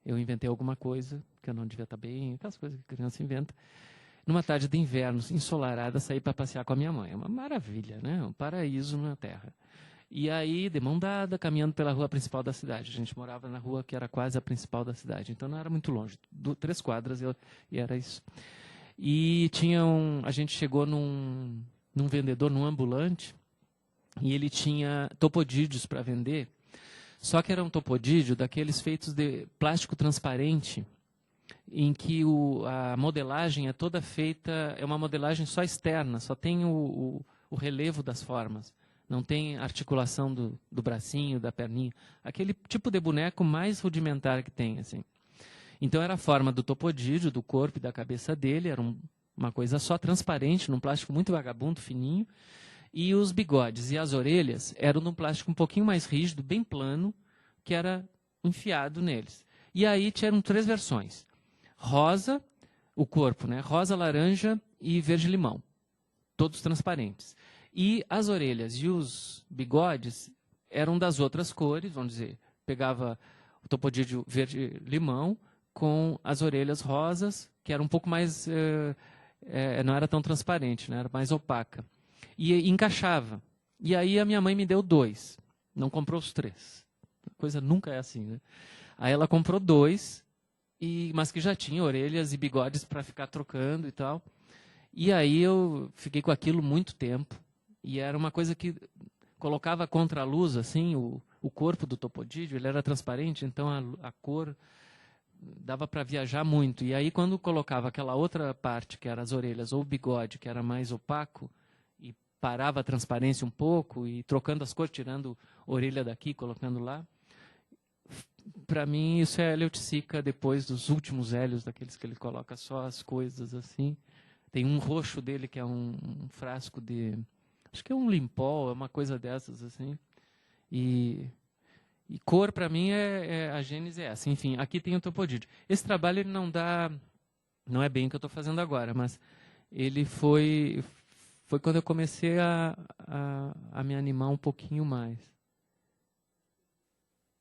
Eu inventei alguma coisa, que eu não devia estar bem, aquelas coisas que a criança inventa. Numa tarde de inverno, ensolarada, saí para passear com a minha mãe. É uma maravilha, né? Um paraíso na terra. E aí, de mão dada, caminhando pela rua principal da cidade. A gente morava na rua que era quase a principal da cidade, então não era muito longe. 3 quadras e era isso. E a gente chegou num vendedor, num ambulante, e ele tinha topodídeos para vender. Só que era um topodídeo daqueles feitos de plástico transparente, em que a modelagem é toda feita, é uma modelagem só externa, só tem o relevo das formas. Não tem articulação do bracinho, da perninha. Aquele tipo de boneco mais rudimentar que tem, assim. Então era a forma do topodídeo, do corpo e da cabeça dele, era uma coisa só transparente, num plástico muito vagabundo, fininho. E os bigodes e as orelhas eram num plástico um pouquinho mais rígido, bem plano, que era enfiado neles. E aí tinham 3 versões. Rosa, o corpo, né? Rosa, laranja e verde-limão. Todos transparentes. E as orelhas e os bigodes eram das outras cores, vamos dizer. Pegava o topodídeo verde-limão com as orelhas rosas, que era um pouco mais... não era tão transparente, né? Era mais opaca. E encaixava. E aí a minha mãe me deu 2. Não comprou os 3. A coisa nunca é assim, né? Aí ela comprou 2, mas que já tinha orelhas e bigodes para ficar trocando e tal. E aí eu fiquei com aquilo muito tempo. E era uma coisa que colocava contra a luz, assim, o corpo do topodídeo, ele era transparente, então a cor dava para viajar muito. E aí quando colocava aquela outra parte, que era as orelhas, ou o bigode, que era mais opaco, parava a transparência um pouco e trocando as cores, tirando a orelha daqui, colocando lá. Para mim, isso é Elliot Sica, depois dos últimos Hélios, daqueles que ele coloca só as coisas assim. Tem um roxo dele, que é um frasco de... Acho que é um limpol, é uma coisa dessas, assim. E E cor, para mim, a gênese é essa. Enfim, aqui tem o topodídeo. Esse trabalho ele não dá... Não é bem o que eu estou fazendo agora, mas ele foi quando eu comecei a me animar um pouquinho mais.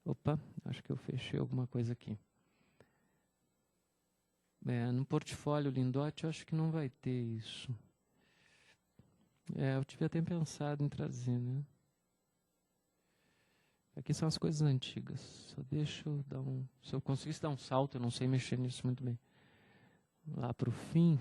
Opa, acho que eu fechei alguma coisa aqui. No portfólio Lindotti, eu acho que não vai ter isso. Eu tive até pensado em trazer, né? Aqui são as coisas antigas. Só deixa eu dar um... Se eu conseguisse dar um salto, eu não sei mexer nisso muito bem. Lá para o fim.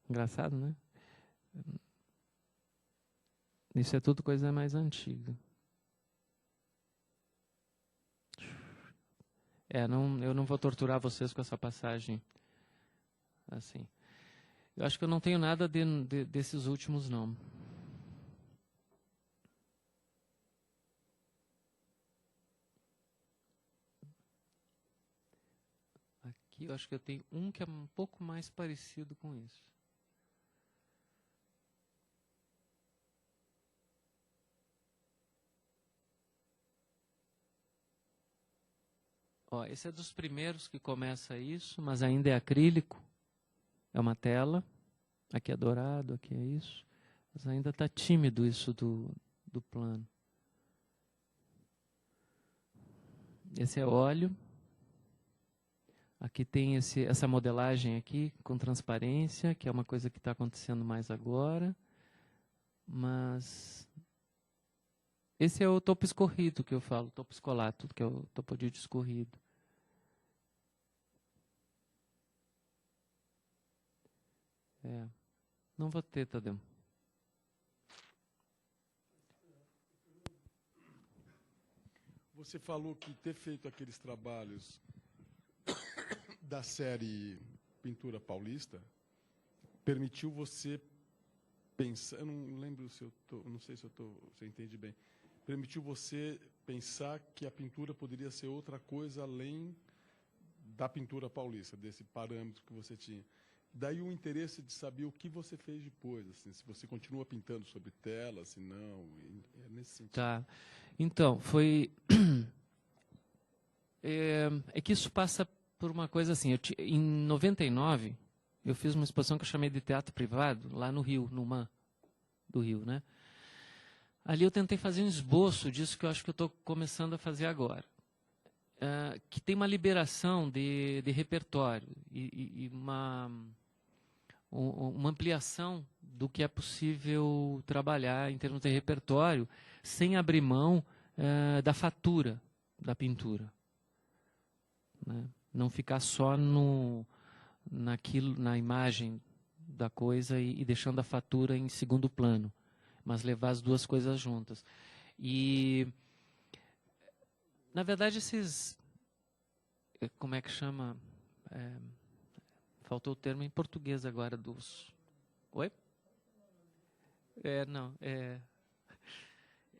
Engraçado, né? Isso é tudo coisa mais antiga. Eu não vou torturar vocês com essa passagem assim. Eu acho que eu não tenho nada desses últimos, não. Aqui eu acho que eu tenho um que é um pouco mais parecido com isso. Ó, esse é dos primeiros que começa isso, mas ainda é acrílico. É uma tela. Aqui é dourado, aqui é isso. Mas ainda está tímido isso do plano. Esse é óleo. Aqui tem essa modelagem aqui com transparência, que é uma coisa que está acontecendo mais agora. Mas esse é o topo escorrido que eu falo, topo escolato, que é o topodídeo escorrido. Não vou ter, Tadeu. Você falou que ter feito aqueles trabalhos da série Pintura Paulista permitiu você pensar, eu não lembro se eu tô, não sei se você entende bem, permitiu você pensar que a pintura poderia ser outra coisa além da pintura paulista, desse parâmetro que você tinha. Daí o interesse de saber o que você fez depois, assim, se você continua pintando sobre tela, se não, é nesse sentido. Tá. Então, foi... é que isso passa por uma coisa assim. Em 99, eu fiz uma exposição que eu chamei de teatro privado, lá no Rio, no MAN do Rio, né? Ali eu tentei fazer um esboço disso que eu acho que eu estou começando a fazer agora. Que tem uma liberação de repertório e uma ampliação do que é possível trabalhar em termos de repertório, sem abrir mão da fatura da pintura. Né? Não ficar só na imagem da coisa e deixando a fatura em segundo plano, mas levar as duas coisas juntas. E, na verdade, como é que chama? Faltou o termo em português agora dos... Oi? Não, é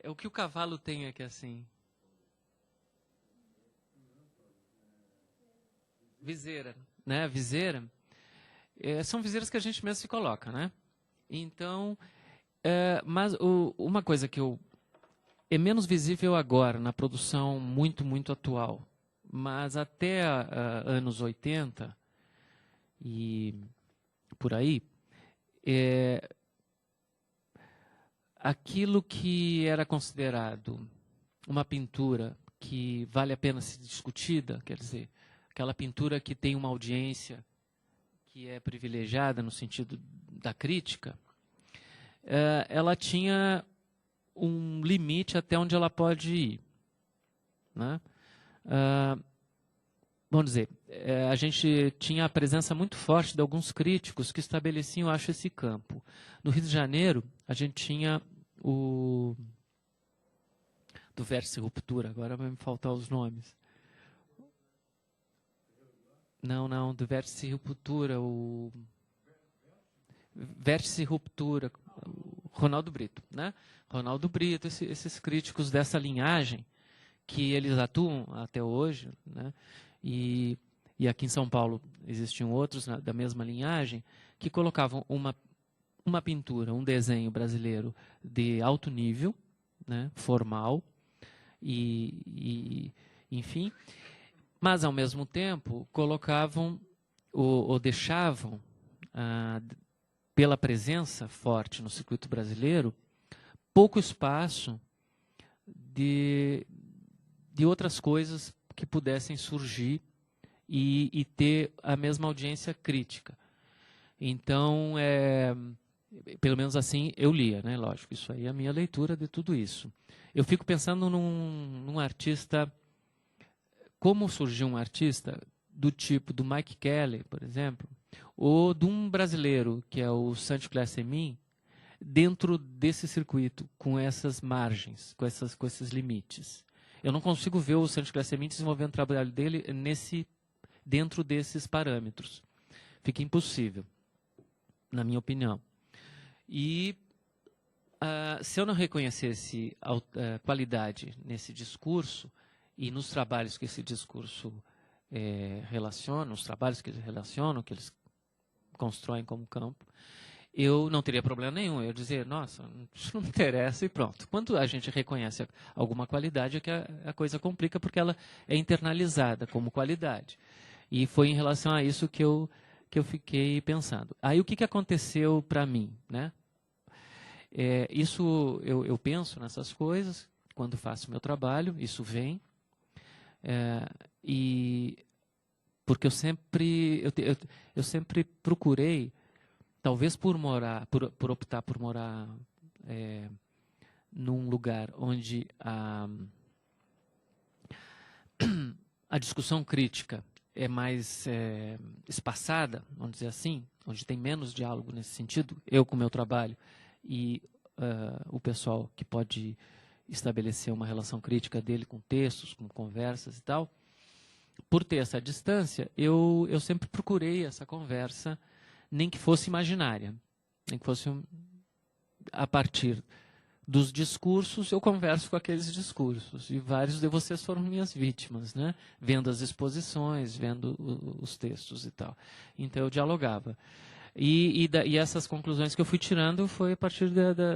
o que o cavalo tem aqui assim. Viseira, né? Viseira. São viseiras que a gente mesmo se coloca, né? Então, mas uma coisa que é menos visível agora na produção muito, muito atual, mas até anos 80 e por aí, aquilo que era considerado uma pintura que vale a pena ser discutida, quer dizer, aquela pintura que tem uma audiência que é privilegiada no sentido da crítica, ela tinha um limite até onde ela pode ir. Né? Vamos dizer, a gente tinha a presença muito forte de alguns críticos que estabeleciam, eu acho, esse campo. No Rio de Janeiro, a gente tinha do Vértice Ruptura, agora vai me faltar os nomes. Não, do Vértice Ruptura, Vértice Ruptura, Ronaldo Brito, né? Ronaldo Brito, esses críticos dessa linhagem, que eles atuam até hoje, né? E aqui em São Paulo existiam outros da mesma linhagem, que colocavam uma pintura, um desenho brasileiro de alto nível, né, formal, enfim, mas, ao mesmo tempo, colocavam ou deixavam, pela presença forte no circuito brasileiro, pouco espaço de outras coisas que pudessem surgir e ter a mesma audiência crítica. Então, pelo menos assim eu lia, né? Lógico, isso aí é a minha leitura de tudo isso. Eu fico pensando num artista, como surgiu um artista do tipo do Mike Kelly, por exemplo, ou de um brasileiro, que é o Sancho Classe-Min, dentro desse circuito, com essas margens, com esses limites. Eu não consigo ver o Sancho Classe-Min desenvolvendo o trabalho dele dentro desses parâmetros. Fica impossível, na minha opinião. E se eu não reconhecesse qualidade nesse discurso e nos trabalhos que esse discurso relaciona, os trabalhos que eles relacionam, que eles constroem como campo, eu não teria problema nenhum. Eu ia dizer, nossa, isso não me interessa e pronto. Quando a gente reconhece alguma qualidade, é que a coisa complica, porque ela é internalizada como qualidade. E foi em relação a isso que eu fiquei pensando. Aí o que aconteceu para mim, né? Isso eu penso nessas coisas quando faço meu trabalho, isso vem, e porque eu sempre procurei, talvez por optar por morar num lugar onde a discussão crítica é mais espaçada, vamos dizer assim, onde tem menos diálogo nesse sentido, eu com o meu trabalho e o pessoal que pode estabelecer uma relação crítica dele com textos, com conversas e tal. Por ter essa distância, eu sempre procurei essa conversa, nem que fosse imaginária, nem que fosse a partir dos discursos, eu converso com aqueles discursos, e vários de vocês foram minhas vítimas, né? Vendo as exposições, vendo os textos e tal. Então eu dialogava. E essas conclusões que eu fui tirando foi a partir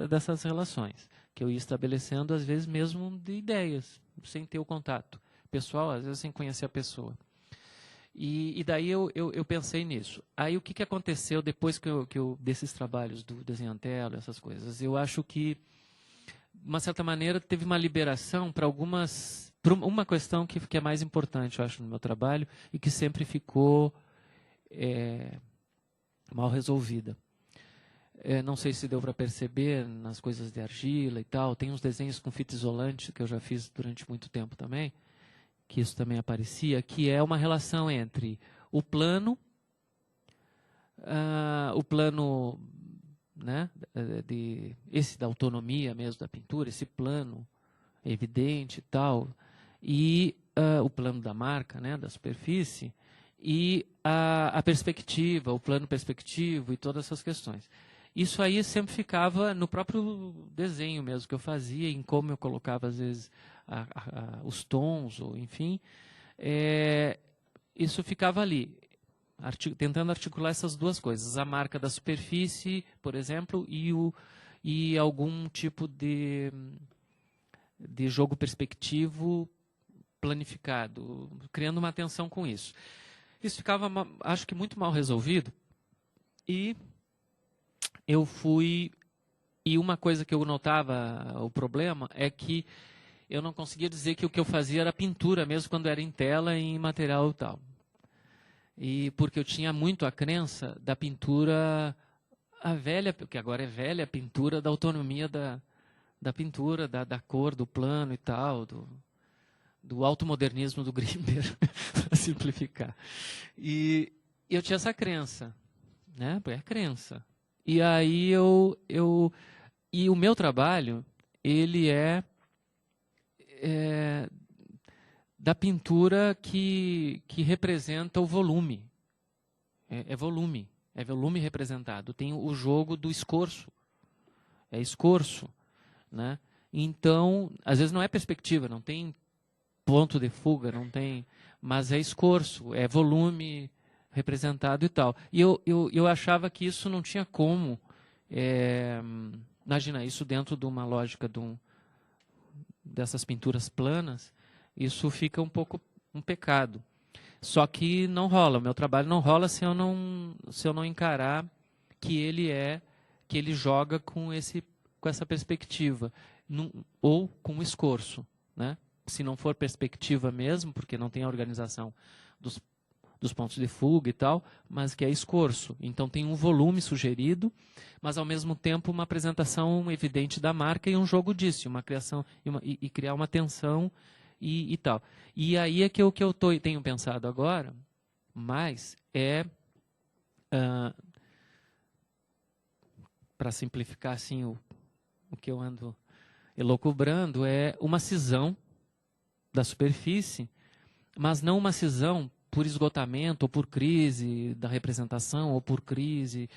dessas relações, que eu ia estabelecendo, às vezes mesmo de ideias, sem ter o contato pessoal, às vezes sem conhecer a pessoa. E daí eu pensei nisso. Aí o que aconteceu depois que eu desses trabalhos do desenho em tela, essas coisas? Eu acho que, de uma certa maneira, teve uma liberação para uma questão que é mais importante, eu acho, no meu trabalho, e que sempre ficou mal resolvida. Não sei se deu para perceber nas coisas de argila e tal. Tem uns desenhos com fita isolante que eu já fiz durante muito tempo também, que isso também aparecia, que é uma relação entre o plano, né, esse da autonomia mesmo da pintura, esse plano evidente e tal, e o plano da marca, né, da superfície, e a perspectiva, o plano perspectivo e todas essas questões. Isso aí sempre ficava no próprio desenho mesmo que eu fazia, em como eu colocava, às vezes, os tons, ou enfim. Isso ficava ali, tentando articular essas duas coisas. A marca da superfície, por exemplo, e algum tipo de jogo perspectivo planificado, criando uma tensão com isso. Isso ficava, acho que, muito mal resolvido. E eu fui... E uma coisa que eu notava, o problema, é que eu não conseguia dizer que o que eu fazia era pintura, mesmo quando era em tela, em material e tal. E porque eu tinha muito a crença da pintura, a velha, que agora é velha, a pintura da autonomia da pintura, da cor, do plano e tal, do automodernismo do Grimber, para simplificar. E eu tinha essa crença, né? É a crença. E aí e o meu trabalho, ele é da pintura que representa o volume. É volume representado. Tem o jogo do escorço. É escorço, né? Então, às vezes não é perspectiva, não tem ponto de fuga, não tem, mas é escorço, é volume, representado e tal. E eu achava que isso não tinha como, imagina, isso dentro de uma lógica dessas pinturas planas, isso fica um pouco um pecado. Só que não rola, o meu trabalho não rola se eu não encarar que ele joga com essa perspectiva, ou com escorço, né? Se não for perspectiva mesmo, porque não tem a organização dos pontos de fuga e tal, mas que é escorço. Então tem um volume sugerido, mas ao mesmo tempo uma apresentação evidente da marca e um jogo disso, uma criação e criar uma tensão e tal. E aí é que eu tenho pensado agora, mais para simplificar assim o que eu ando elocubrando, é uma cisão da superfície, mas não uma cisão por esgotamento ou por crise da representação ou por crise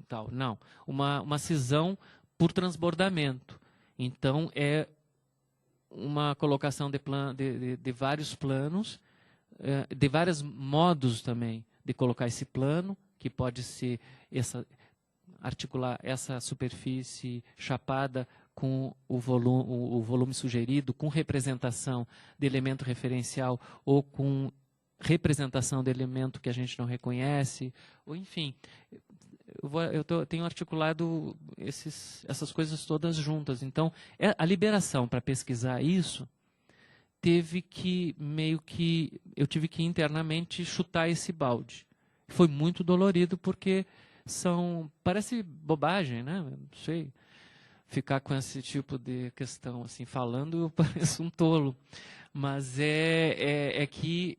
tal. Não, uma cisão por transbordamento. Então é uma colocação de vários planos, de vários modos também de colocar esse plano, que pode ser articular essa superfície chapada com o volume sugerido, com representação de elemento referencial ou com representação de elemento que a gente não reconhece, ou enfim, tenho articulado essas coisas todas juntas. Então, a liberação para pesquisar isso eu tive que internamente chutar esse balde. Foi muito dolorido porque parece bobagem, né? Não sei, ficar com esse tipo de questão assim falando, eu pareço um tolo, mas é que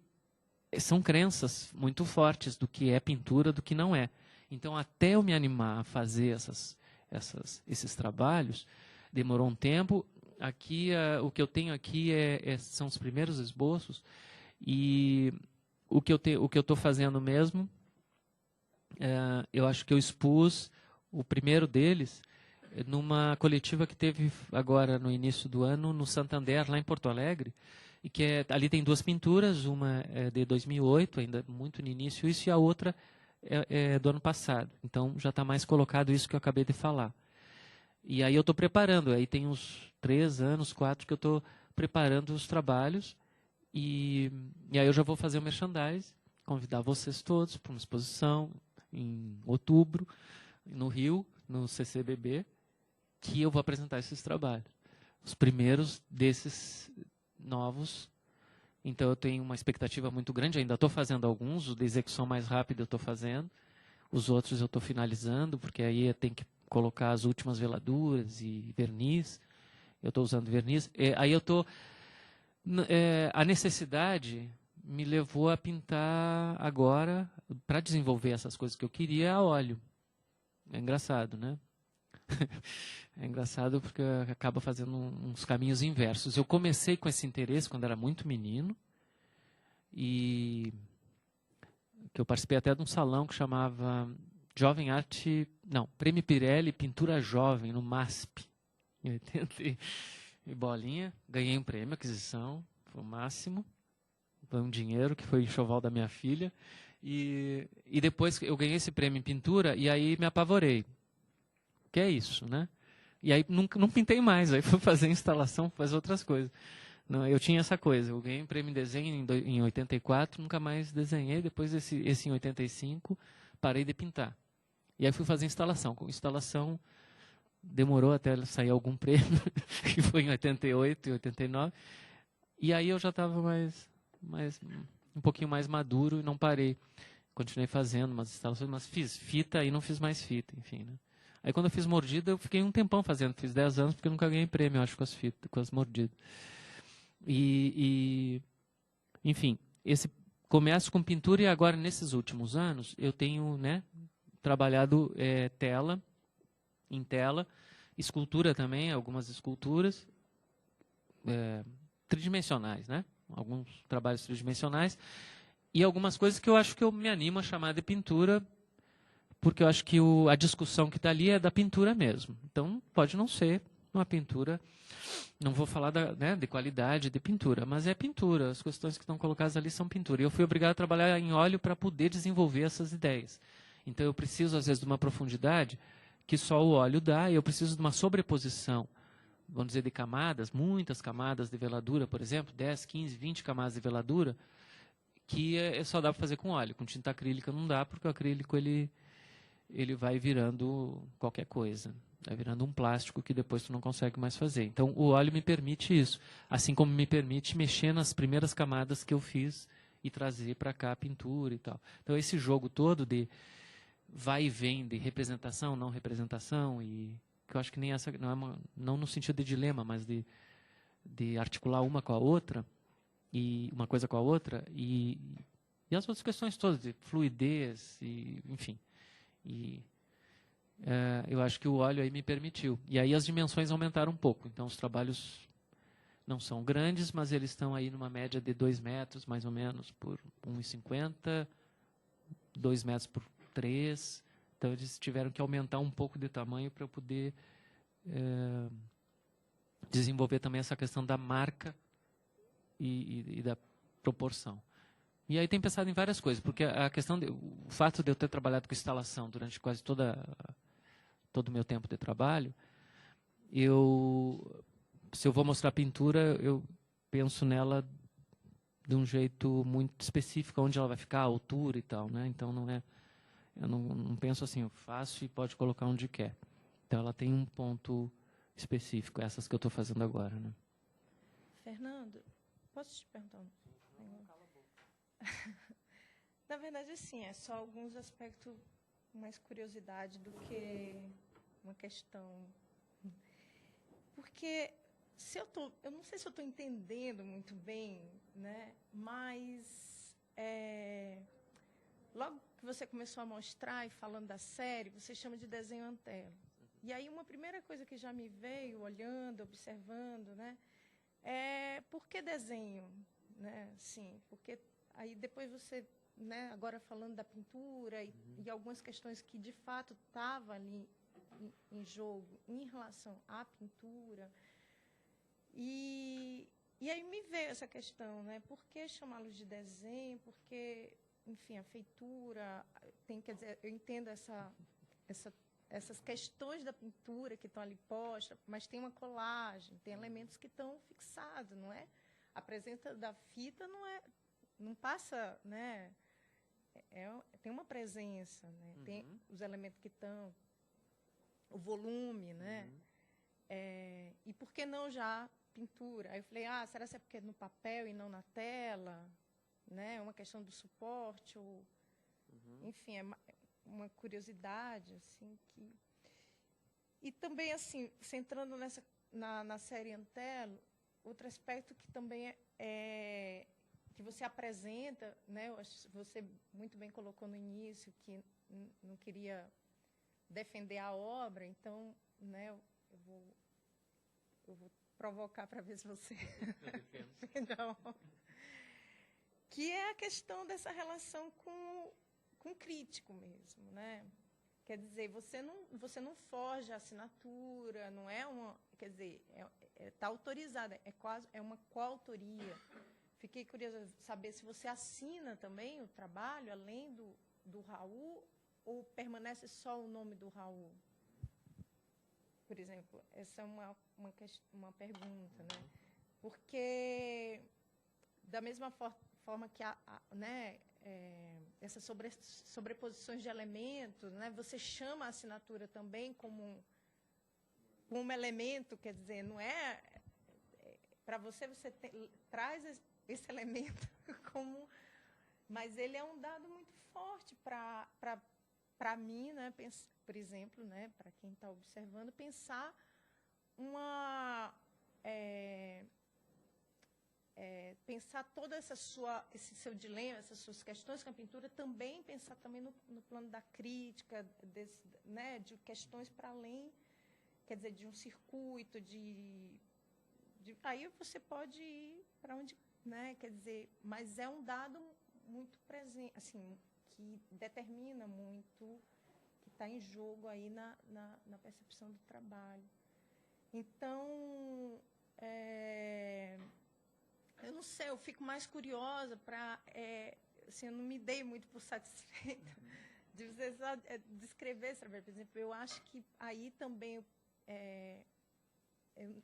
são crenças muito fortes do que é pintura, do que não é. Então, até eu me animar a fazer esses trabalhos, demorou um tempo. Aqui, o que eu tenho aqui são os primeiros esboços, e o que eu estou fazendo mesmo, eu acho que eu expus o primeiro deles numa coletiva que teve agora no início do ano, no Santander, lá em Porto Alegre, e que ali tem duas pinturas, uma é de 2008, ainda muito no início, isso, e a outra é do ano passado. Então, já está mais colocado isso que eu acabei de falar. E aí eu estou preparando, aí tem uns 3 anos, 4, que eu estou preparando os trabalhos, e aí eu já vou fazer o merchandise, convidar vocês todos para uma exposição em outubro, no Rio, no CCBB, que eu vou apresentar esses trabalhos. Os primeiros desses novos. Então eu tenho uma expectativa muito grande, ainda estou fazendo alguns, o de execução mais rápida eu estou fazendo, os outros eu estou finalizando, porque aí eu tenho que colocar as últimas veladuras e verniz, eu estou usando verniz. Aí eu estou... a necessidade me levou a pintar agora, para desenvolver essas coisas que eu queria, a óleo. É engraçado, né? É engraçado porque acaba fazendo uns caminhos inversos. Eu comecei com esse interesse quando era muito menino, e que eu participei até de um salão que chamava Jovem Arte, não, Prêmio Pirelli Pintura Jovem, no MASP, em 80 e bolinha. Ganhei um prêmio, aquisição, foi o máximo. Foi um dinheiro que foi o enxoval da minha filha. E depois eu ganhei esse prêmio em pintura, e aí me apavorei. Que é isso, né? E aí não pintei mais, aí fui fazer instalação, fazer outras coisas. Não, eu tinha essa coisa, eu ganhei um prêmio em desenho em 84, nunca mais desenhei, depois esse em 85, parei de pintar. E aí fui fazer instalação. Com instalação demorou até sair algum prêmio, que foi em 88 e 89, e aí eu já estava um pouquinho mais maduro e não parei. Continuei fazendo umas instalações, mas fiz fita e não fiz mais fita, enfim, né? Aí quando eu fiz mordida, eu fiquei um tempão fazendo, fiz 10 anos, porque eu nunca ganhei prêmio, eu acho, com as fitas, com as mordidas. Enfim, começo com pintura, e agora, nesses últimos anos, eu tenho, né, trabalhado em tela, escultura também, algumas esculturas tridimensionais, né? Alguns trabalhos tridimensionais, e algumas coisas que eu acho que eu me animo a chamar de pintura, porque eu acho que a discussão que está ali é da pintura mesmo. Então, pode não ser numa pintura, não vou falar de qualidade de pintura, mas é pintura, as questões que estão colocadas ali são pintura. E eu fui obrigado a trabalhar em óleo para poder desenvolver essas ideias. Então eu preciso, às vezes, de uma profundidade que só o óleo dá, e eu preciso de uma sobreposição, vamos dizer, de camadas, muitas camadas de veladura, por exemplo, 10, 15, 20 camadas de veladura, que só dá para fazer com óleo. Com tinta acrílica não dá, porque o acrílico ele vai virando qualquer coisa. Vai virando um plástico que depois tu não consegue mais fazer. Então o óleo me permite isso, assim como me permite mexer nas primeiras camadas que eu fiz e trazer para cá a pintura e tal. Então esse jogo todo de vai e vem, de representação, não representação, e que eu acho que nem essa, não no sentido de dilema, mas de articular uma com a outra, e uma coisa com a outra, e as outras questões todas, de fluidez, e, enfim. Eu acho que o óleo aí me permitiu. E aí as dimensões aumentaram um pouco. Então os trabalhos não são grandes, mas eles estão aí numa média de 2 metros, mais ou menos, por 1,50, 2 metros por 3. Então eles tiveram que aumentar um pouco de tamanho para eu poder desenvolver também essa questão da marca e da proporção. E aí tem pensado em várias coisas, porque a questão o fato de eu ter trabalhado com instalação durante quase todo o meu tempo de trabalho, se eu vou mostrar pintura, eu penso nela de um jeito muito específico, onde ela vai ficar, a altura e tal, né? Então eu não penso assim, eu faço e pode colocar onde quer. Então ela tem um ponto específico, essas que eu estou fazendo agora, né? Fernando, posso te perguntar um negócio? Na verdade, assim, é só alguns aspectos, mais curiosidade do que uma questão. Porque eu não sei se eu estou entendendo muito bem, né? Mas logo que você começou a mostrar e falando da série, você chama de desenho Antelo. E aí uma primeira coisa que já me veio olhando, observando, né? Por que desenho, né? Sim, porque aí depois você, né, agora falando da pintura e algumas questões que de fato estavam ali em jogo em relação à pintura. E aí me veio essa questão, né? Por que chamá-los de desenho? Porque, enfim, a feitura quer dizer, eu entendo essas questões da pintura que estão ali postas, mas tem uma colagem, tem elementos que estão fixados, não é? A presença da fita não passa, né? Tem uma presença, né? Tem os elementos que estão, o volume, né? E por que não já pintura? Aí eu falei, será que é porque é no papel e não na tela? Né? É uma questão do suporte, enfim, é uma curiosidade, assim, que... E também, assim, centrando na série Antelo, outro aspecto que também que você apresenta, né? Eu acho que você muito bem colocou no início que não queria defender a obra, então, né, eu vou provocar para ver se você não. Que é a questão dessa relação com o crítico mesmo, né? Quer dizer, você não forja a assinatura, não é uma, quer dizer, está autorizada, é uma coautoria. Fiquei curiosa de saber se você assina também o trabalho, além do Raul, ou permanece só o nome do Raul? Por exemplo, essa é uma pergunta, né? Porque, da mesma forma que né, essas sobreposições de elementos, né, você chama a assinatura também como um elemento, quer dizer, não é... Para você traz esse elemento como... Mas ele é um dado muito forte para mim, né, por exemplo, né, para quem está observando, pensar pensar todo esse seu dilema, essas suas questões com a pintura, também pensar também no plano da crítica, né, de questões para além, quer dizer, de um circuito, aí você pode ir para onde, né, quer dizer, mas é um dado muito presente, assim, que determina muito, que está em jogo aí na percepção do trabalho. Então, eu não sei, eu fico mais curiosa para... assim, eu não me dei muito por satisfeita de você só descrever, sabe? Por exemplo, eu acho que aí também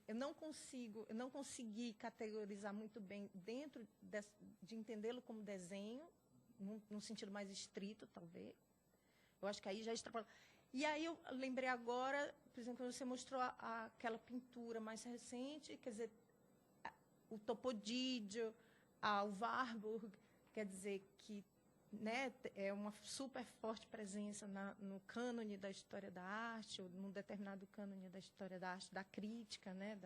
eu não consegui categorizar muito bem dentro de entendê-lo como desenho, num sentido mais estrito, talvez. Eu acho que aí já extrapola. E aí eu lembrei agora, por exemplo, quando você mostrou aquela pintura mais recente, quer dizer, o Topodídio, o Warburg, quer dizer que, né, é uma super forte presença no cânone da história da arte, ou num determinado cânone da história da arte, da crítica, né,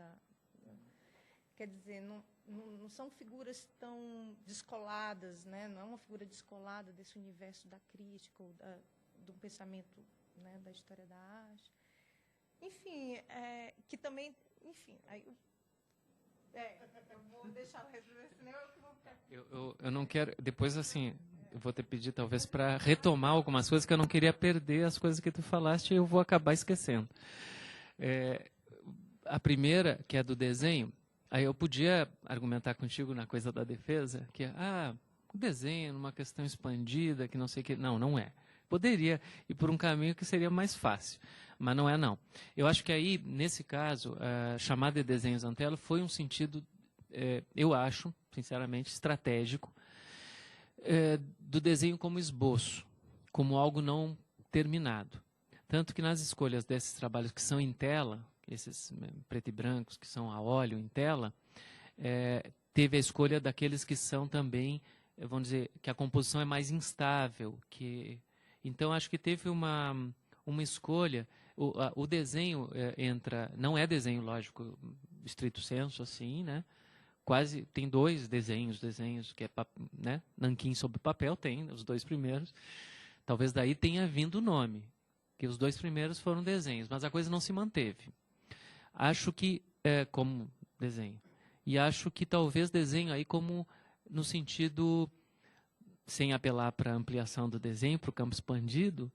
quer dizer, não são figuras tão descoladas, né, não é uma figura descolada desse universo da crítica ou do pensamento, né, da história da arte. Enfim, que também, enfim, aí eu vou deixar o resolver, senão eu vou ficar... Eu não quero, depois assim, eu vou te pedir talvez para retomar algumas coisas que eu não queria perder as coisas que tu falaste e eu vou acabar esquecendo. A primeira, que é do desenho, aí eu podia argumentar contigo na coisa da defesa, que o desenho numa questão expandida, que não sei o que, não é. Poderia ir por um caminho que seria mais fácil, mas não é não. Eu acho que aí, nesse caso, a chamada de desenhos Antelo foi um sentido, eu acho, sinceramente, estratégico, do desenho como esboço, como algo não terminado. Tanto que nas escolhas desses trabalhos que são em tela, esses preto e brancos que são a óleo em tela, teve a escolha daqueles que são também, vamos dizer, que a composição é mais instável, então, acho que teve uma escolha. O desenho entra... Não é desenho, lógico, estrito senso, assim, né? Quase tem dois desenhos que é, né? Nanquim sobre papel, tem os dois primeiros. Talvez daí tenha vindo o nome, que os dois primeiros foram desenhos, mas a coisa não se manteve. Acho que, como desenho. E acho que talvez desenho aí como no sentido... sem apelar para a ampliação do desenho, para o campo expandido,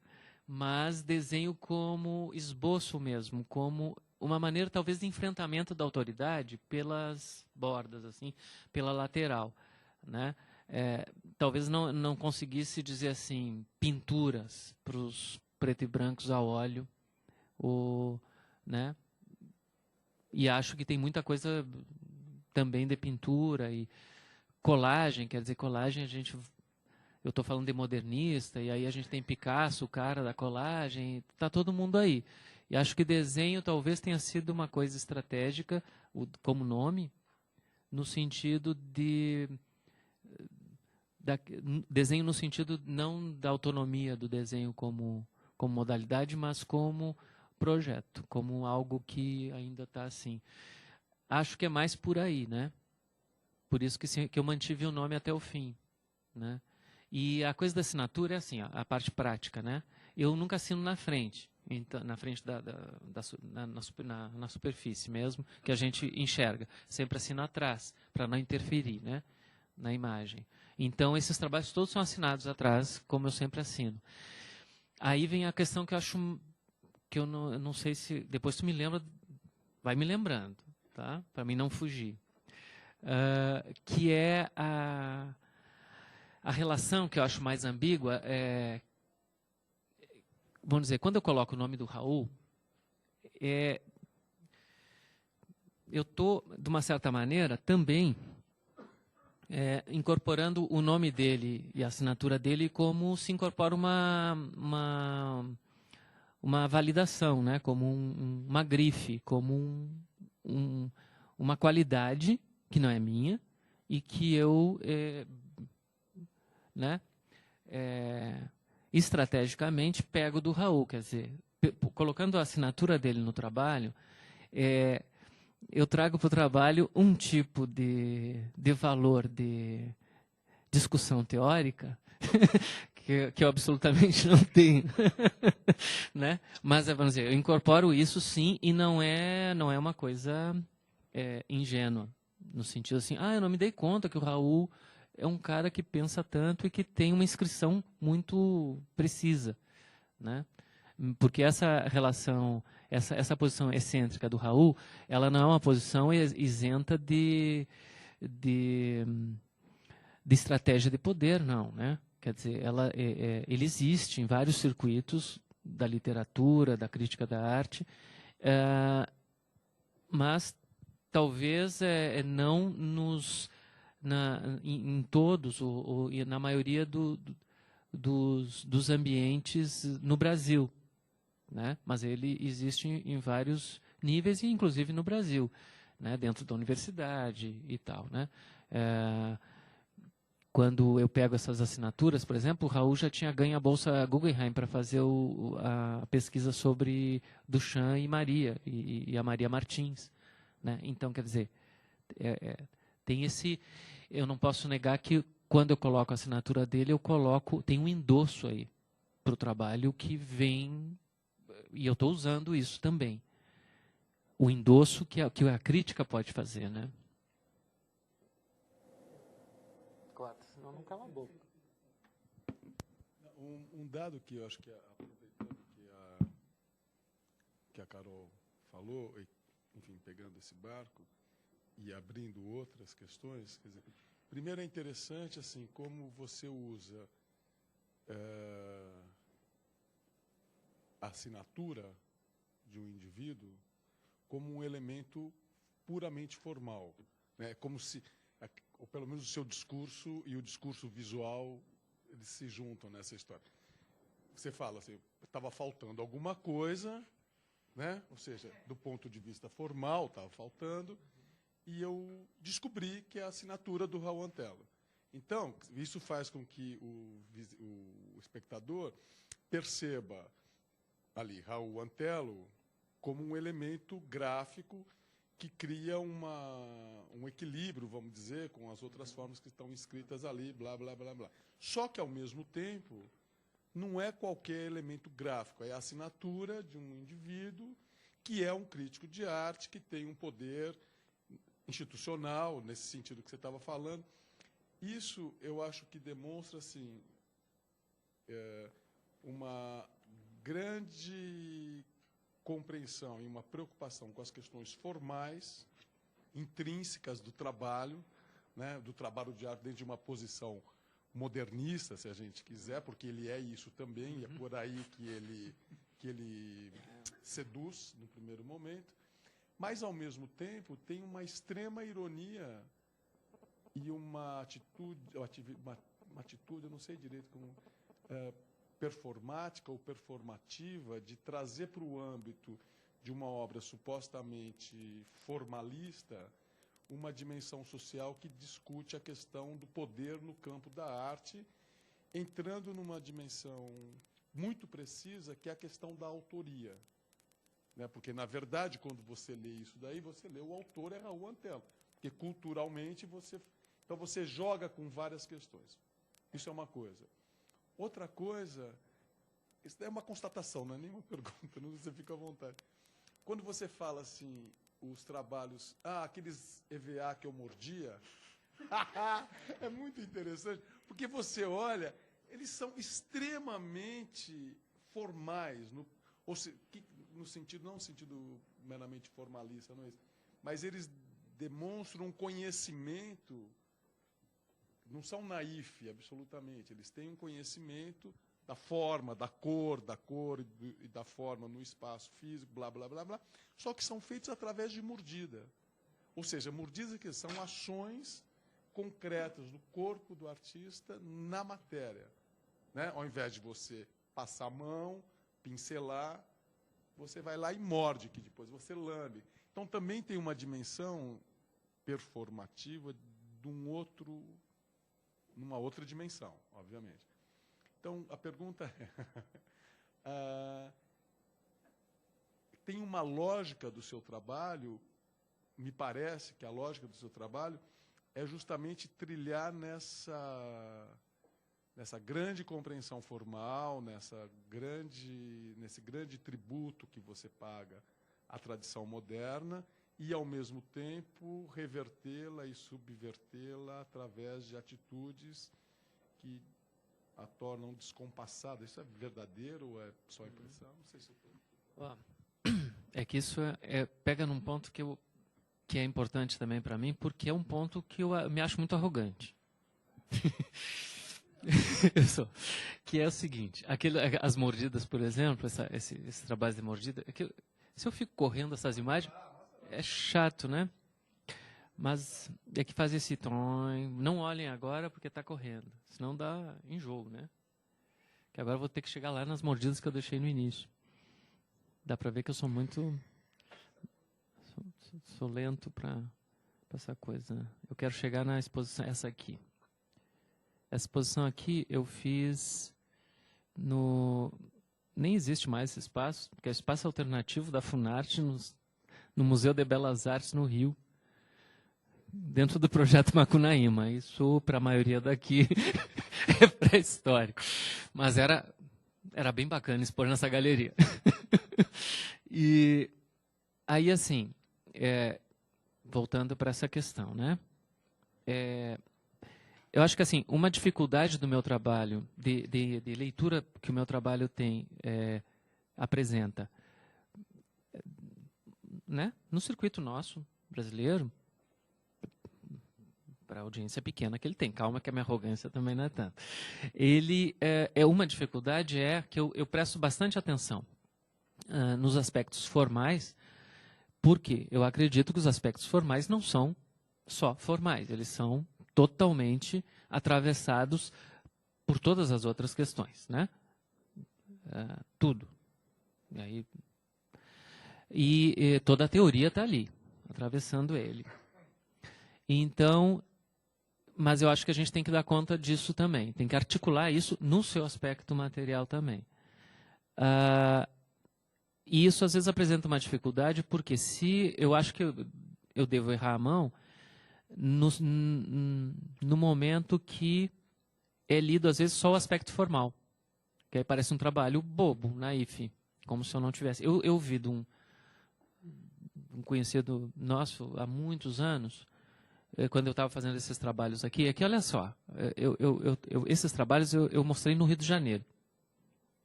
mas desenho como esboço mesmo, como uma maneira talvez de enfrentamento da autoridade pelas bordas, assim, pela lateral, né? Talvez não conseguisse dizer assim, pinturas para os preto e brancos a óleo, né? E acho que tem muita coisa também de pintura e colagem, quer dizer, colagem eu estou falando de modernista, e aí a gente tem Picasso, o cara da colagem, está todo mundo aí. E acho que desenho talvez tenha sido uma coisa estratégica, como nome, no sentido de... desenho no sentido não da autonomia do desenho como modalidade, mas como projeto, como algo que ainda está assim. Acho que é mais por aí, né? Por isso que eu mantive o nome até o fim, né? E a coisa da assinatura é assim, a parte prática, né? Eu nunca assino na frente, então, na frente na superfície mesmo, que a gente enxerga. Sempre assino atrás, para não interferir, né, na imagem. Então, esses trabalhos todos são assinados atrás, como eu sempre assino. Aí vem a questão que eu acho, que eu não sei se... Depois tu me lembra, vai me lembrando, tá? Para mim não fugir. Que é a relação que eu acho mais ambígua vamos dizer, quando eu coloco o nome do Raul, eu estou, de uma certa maneira, também incorporando o nome dele e a assinatura dele como se incorpora uma validação, né? Como uma grife, como uma qualidade que não é minha e que eu... né? Estrategicamente pego do Raul, quer dizer, colocando a assinatura dele no trabalho, eu trago para o trabalho um tipo de valor de discussão teórica que eu absolutamente não tenho, né? Mas vamos dizer, eu incorporo isso sim, e não é uma coisa ingênua, no sentido assim, eu não me dei conta que o Raul é um cara que pensa tanto e que tem uma inscrição muito precisa, né? Porque essa relação, essa posição excêntrica do Raul, ela não é uma posição isenta de estratégia de poder, não, né? Quer dizer, ele existe em vários circuitos da literatura, da crítica da arte, mas talvez não em todos, ou na maioria dos ambientes no Brasil, né? Mas ele existe em vários níveis, e inclusive no Brasil, né? Dentro da universidade e tal, né? Quando eu pego essas assinaturas, por exemplo, o Raul já tinha ganho a Bolsa Guggenheim para fazer a pesquisa sobre Duchamp e Maria, e a Maria Martins, né? Então, quer dizer, tem esse... Eu não posso negar que, quando eu coloco a assinatura dele, tem um endosso aí para o trabalho que vem... E eu estou usando isso também. O endosso que a crítica pode fazer, né? Claro, senão não cala a boca. Um dado que eu acho que, aproveitando que a Carol falou, enfim, pegando esse barco e abrindo outras questões, quer dizer, primeiro é interessante assim como você usa a assinatura de um indivíduo como um elemento puramente formal, né? Como se, ou pelo menos o seu discurso e o discurso visual, eles se juntam nessa história. Você fala assim, estava faltando alguma coisa, né? Ou seja, do ponto de vista formal, estava faltando, e eu descobri que é a assinatura do Raul Antelo. Então, isso faz com que o espectador perceba ali Raul Antelo como um elemento gráfico que cria um equilíbrio, vamos dizer, com as outras formas que estão escritas ali, blá, blá, blá, blá. Só que, ao mesmo tempo, não é qualquer elemento gráfico, é a assinatura de um indivíduo que é um crítico de arte, que tem um poder institucional, nesse sentido que você estava falando. Isso, eu acho que demonstra assim, uma grande compreensão e uma preocupação com as questões formais, intrínsecas do trabalho, né, do trabalho de arte dentro de uma posição modernista, se a gente quiser, porque ele é isso também, e é por aí que ele seduz no primeiro momento, mas, ao mesmo tempo, tem uma extrema ironia e uma atitude, eu não sei direito como... performática ou performativa de trazer para o âmbito de uma obra supostamente formalista uma dimensão social que discute a questão do poder no campo da arte, entrando numa dimensão muito precisa, que é a questão da autoria. Né? Porque, na verdade, quando você lê isso daí, você lê o autor é Raul Antelo, porque culturalmente então você joga com várias questões. Isso é uma coisa. Outra coisa, isso é uma constatação, não é nenhuma pergunta, não, você fica à vontade. Quando você fala assim, os trabalhos, aqueles EVA que eu mordia, é muito interessante, porque você olha, eles são extremamente formais, no sentido, não no sentido meramente formalista, não é isso, mas eles demonstram um conhecimento. Não são naif, absolutamente. Eles têm um conhecimento da forma, da cor e da forma no espaço físico, blá, blá, blá, blá, só que são feitos através de mordida. Ou seja, mordidas que são ações concretas do corpo do artista na matéria. Né? Ao invés de você passar a mão, pincelar, você vai lá e morde, que depois você lambe. Então, também tem uma dimensão performativa de numa outra dimensão, obviamente. Então, a pergunta é... tem uma lógica do seu trabalho, me parece que a lógica do seu trabalho é justamente trilhar nessa grande compreensão formal, nesse grande tributo que você paga à tradição moderna, e, ao mesmo tempo, revertê-la e subvertê-la através de atitudes que a tornam descompassada. Isso é verdadeiro ou é só impressão? Não sei se eu tô... É que isso pega num ponto que é importante também para mim, porque é um ponto que eu me acho muito arrogante. Que é o seguinte, as mordidas, por exemplo, esse trabalho de mordida, se eu fico correndo essas imagens, é chato, né? Mas é que faz esse tom, não olhem agora porque está correndo, senão dá enjoo, né? Que agora eu vou ter que chegar lá nas mordidas que eu deixei no início. Dá para ver que eu sou muito... Sou lento para essa coisa, né? Eu quero chegar na exposição, essa aqui. Essa exposição aqui eu fiz no... Nem existe mais esse espaço, porque é o espaço alternativo da Funarte no Museu de Belas Artes, no Rio, dentro do projeto Macunaíma. Isso, para a maioria daqui, é pré-histórico. Mas era bem bacana expor nessa galeria. E aí, assim, voltando para essa questão, né? Eu acho que, assim, uma dificuldade do meu trabalho, de leitura que o meu trabalho apresenta, né? No circuito nosso, brasileiro, para a audiência pequena que ele tem, calma que a minha arrogância também não é tanto. Ele uma dificuldade que eu presto bastante atenção nos aspectos formais, porque eu acredito que os aspectos formais não são só formais, eles são totalmente atravessados por todas as outras questões, né? Tudo. E toda a teoria está ali, atravessando ele. Então, mas eu acho que a gente tem que dar conta disso também, tem que articular isso no seu aspecto material também. E isso às vezes apresenta uma dificuldade, porque se eu acho que eu devo errar a mão no momento que é lido às vezes só o aspecto formal, que aí parece um trabalho bobo, naif, como se eu não tivesse. Eu ouvi de um conhecido nosso há muitos anos, quando eu estava fazendo esses trabalhos aqui, é que olha só, esses trabalhos eu mostrei no Rio de Janeiro,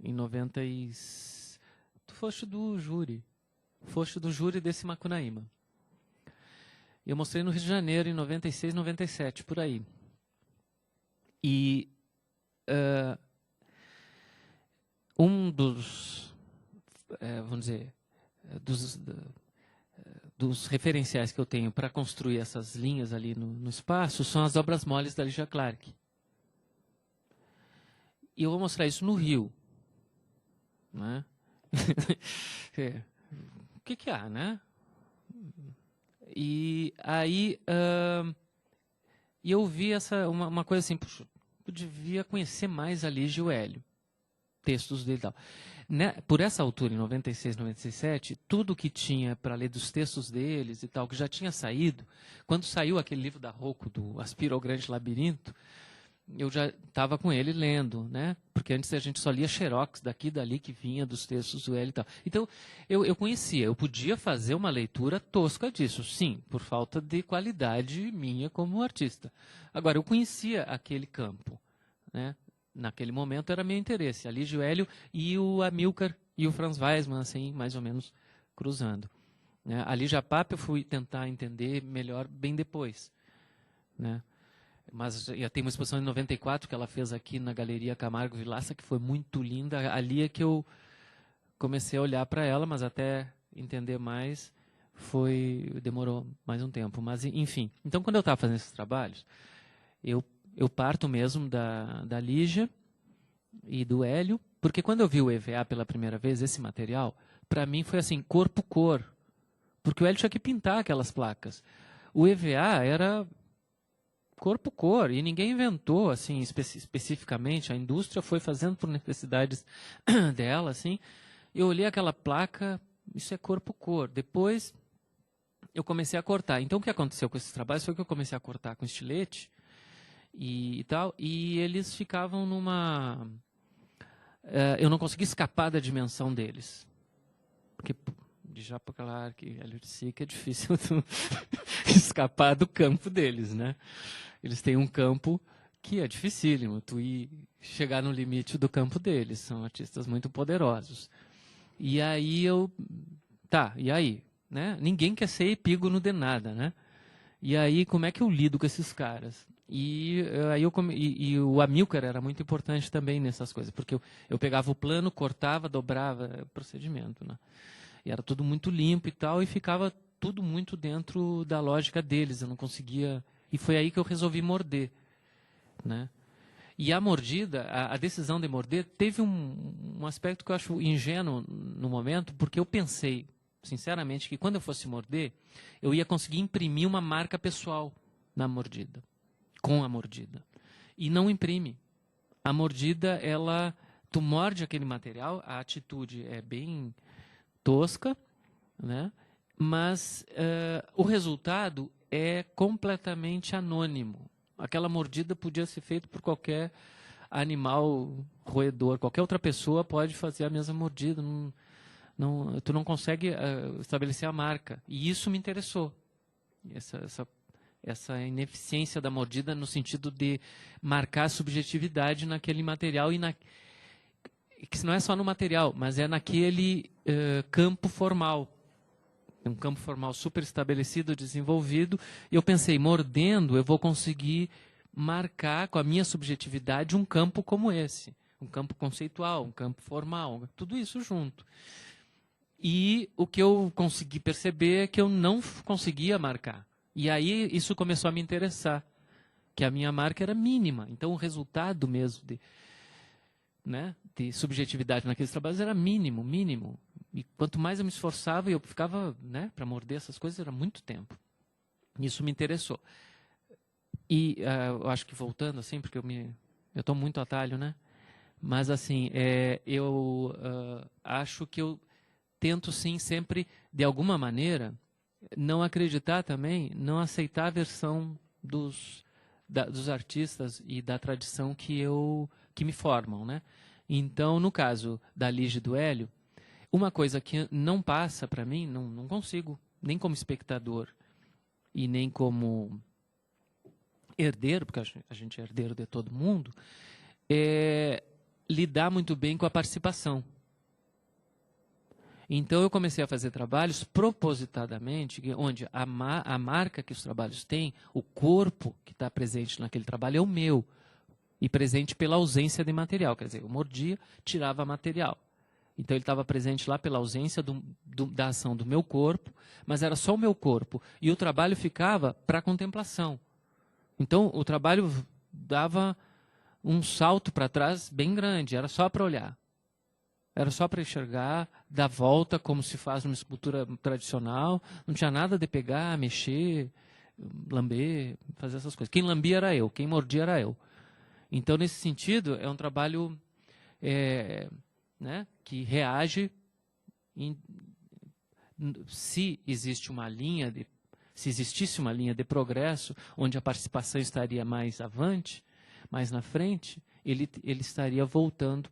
em 96. Tu foste do júri desse Macunaíma. Eu mostrei no Rio de Janeiro em 96, 97, por aí. E um dos, vamos dizer, dos referenciais que eu tenho para construir essas linhas ali no espaço são as obras moles da Lígia Clark. E eu vou mostrar isso no Rio, né? O que há, né? E aí eu vi uma coisa assim, puxa, eu devia conhecer mais a Lígia e o Hélio, textos dele e tal. Né? Por essa altura, em 96, 97, tudo que tinha para ler dos textos deles e tal, que já tinha saído, quando saiu aquele livro da Rocco, do Aspiro ao Grande Labirinto, eu já estava com ele lendo, né? Porque antes a gente só lia xerox daqui e dali que vinha dos textos do Hélio e tal. Então, eu conhecia, eu podia fazer uma leitura tosca disso, sim, por falta de qualidade minha como artista. Agora, eu conhecia aquele campo, né? Naquele momento era meu interesse, a Lígia, o Hélio e o Amilcar e o Franz Weismann, assim, mais ou menos cruzando. Né? A Lígia Pape eu fui tentar entender melhor bem depois, né? Mas já tem uma exposição em 94 que ela fez aqui na Galeria Camargo Vilaça, que foi muito linda. Ali é que eu comecei a olhar para ela, mas até entender mais demorou mais um tempo. Mas, enfim, então quando eu estava fazendo esses trabalhos, eu parto mesmo da Lígia e do Hélio, porque quando eu vi o EVA pela primeira vez, esse material, para mim foi assim, corpo-cor. Porque o Hélio tinha que pintar aquelas placas. O EVA era corpo-cor, e ninguém inventou assim especificamente, a indústria foi fazendo por necessidades dela, assim. Eu olhei aquela placa, isso é corpo-cor. Depois eu comecei a cortar. Então o que aconteceu com esses trabalhos foi que eu comecei a cortar com estilete e tal, e eles ficavam numa... eu não consegui escapar da dimensão deles. Porque de Japa Clark e Hélio de Sica é difícil escapar do campo deles, né? Eles têm um campo que é dificílimo tu ir chegar no limite do campo deles, são artistas muito poderosos. E aí e aí? Né? Ninguém quer ser epígono de nada, né? E aí, como é que eu lido com esses caras? E o Amilcar era muito importante também nessas coisas, porque eu pegava o plano, cortava, dobrava, o procedimento, né? E era tudo muito limpo e tal, e ficava tudo muito dentro da lógica deles, eu não conseguia... E foi aí que eu resolvi morder, né? E a mordida, a decisão de morder, teve um aspecto que eu acho ingênuo no momento, porque eu pensei, sinceramente, que quando eu fosse morder, eu ia conseguir imprimir uma marca pessoal na mordida, com a mordida. E não imprime. A mordida, tu morde aquele material, a atitude é bem tosca, né? Mas o resultado é completamente anônimo. Aquela mordida podia ser feita por qualquer animal roedor, qualquer outra pessoa pode fazer a mesma mordida. Tu não consegue estabelecer a marca. E isso me interessou. Essa ineficiência da mordida no sentido de marcar a subjetividade naquele material que não é só no material, mas é naquele campo formal. Um campo formal super estabelecido, desenvolvido, e eu pensei, mordendo, eu vou conseguir marcar com a minha subjetividade um campo como esse, um campo conceitual, um campo formal, tudo isso junto. E o que eu consegui perceber é que eu não conseguia marcar. E aí isso começou a me interessar, que a minha marca era mínima, então o resultado mesmo de subjetividade naqueles trabalhos era mínimo. E quanto mais eu me esforçava, eu ficava, para morder essas coisas, era muito tempo. Isso me interessou. E eu acho que voltando, assim, porque eu estou muito atalho, né? Mas, assim, eu acho que eu tento, sim, sempre, de alguma maneira, não acreditar também, não aceitar a versão dos artistas e da tradição que me formam, né? Então, no caso da Lígia e do Hélio, uma coisa que não passa para mim, não consigo, nem como espectador e nem como herdeiro, porque a gente é herdeiro de todo mundo, é lidar muito bem com a participação. Então eu comecei a fazer trabalhos propositadamente, onde a marca que os trabalhos têm, o corpo que está presente naquele trabalho é o meu, e presente pela ausência de material. Quer dizer, eu mordia, tirava material. Então ele estava presente lá pela ausência da ação do meu corpo, mas era só o meu corpo. E o trabalho ficava para contemplação. Então o trabalho dava um salto para trás bem grande, era só para olhar. Era só para enxergar, dar volta, como se faz numa escultura tradicional. Não tinha nada de pegar, mexer, lamber, fazer essas coisas. Quem lambia era eu, quem mordia era eu. Então, nesse sentido, é um trabalho que reage se existisse uma linha de progresso, onde a participação estaria mais avante, mais na frente, ele estaria voltando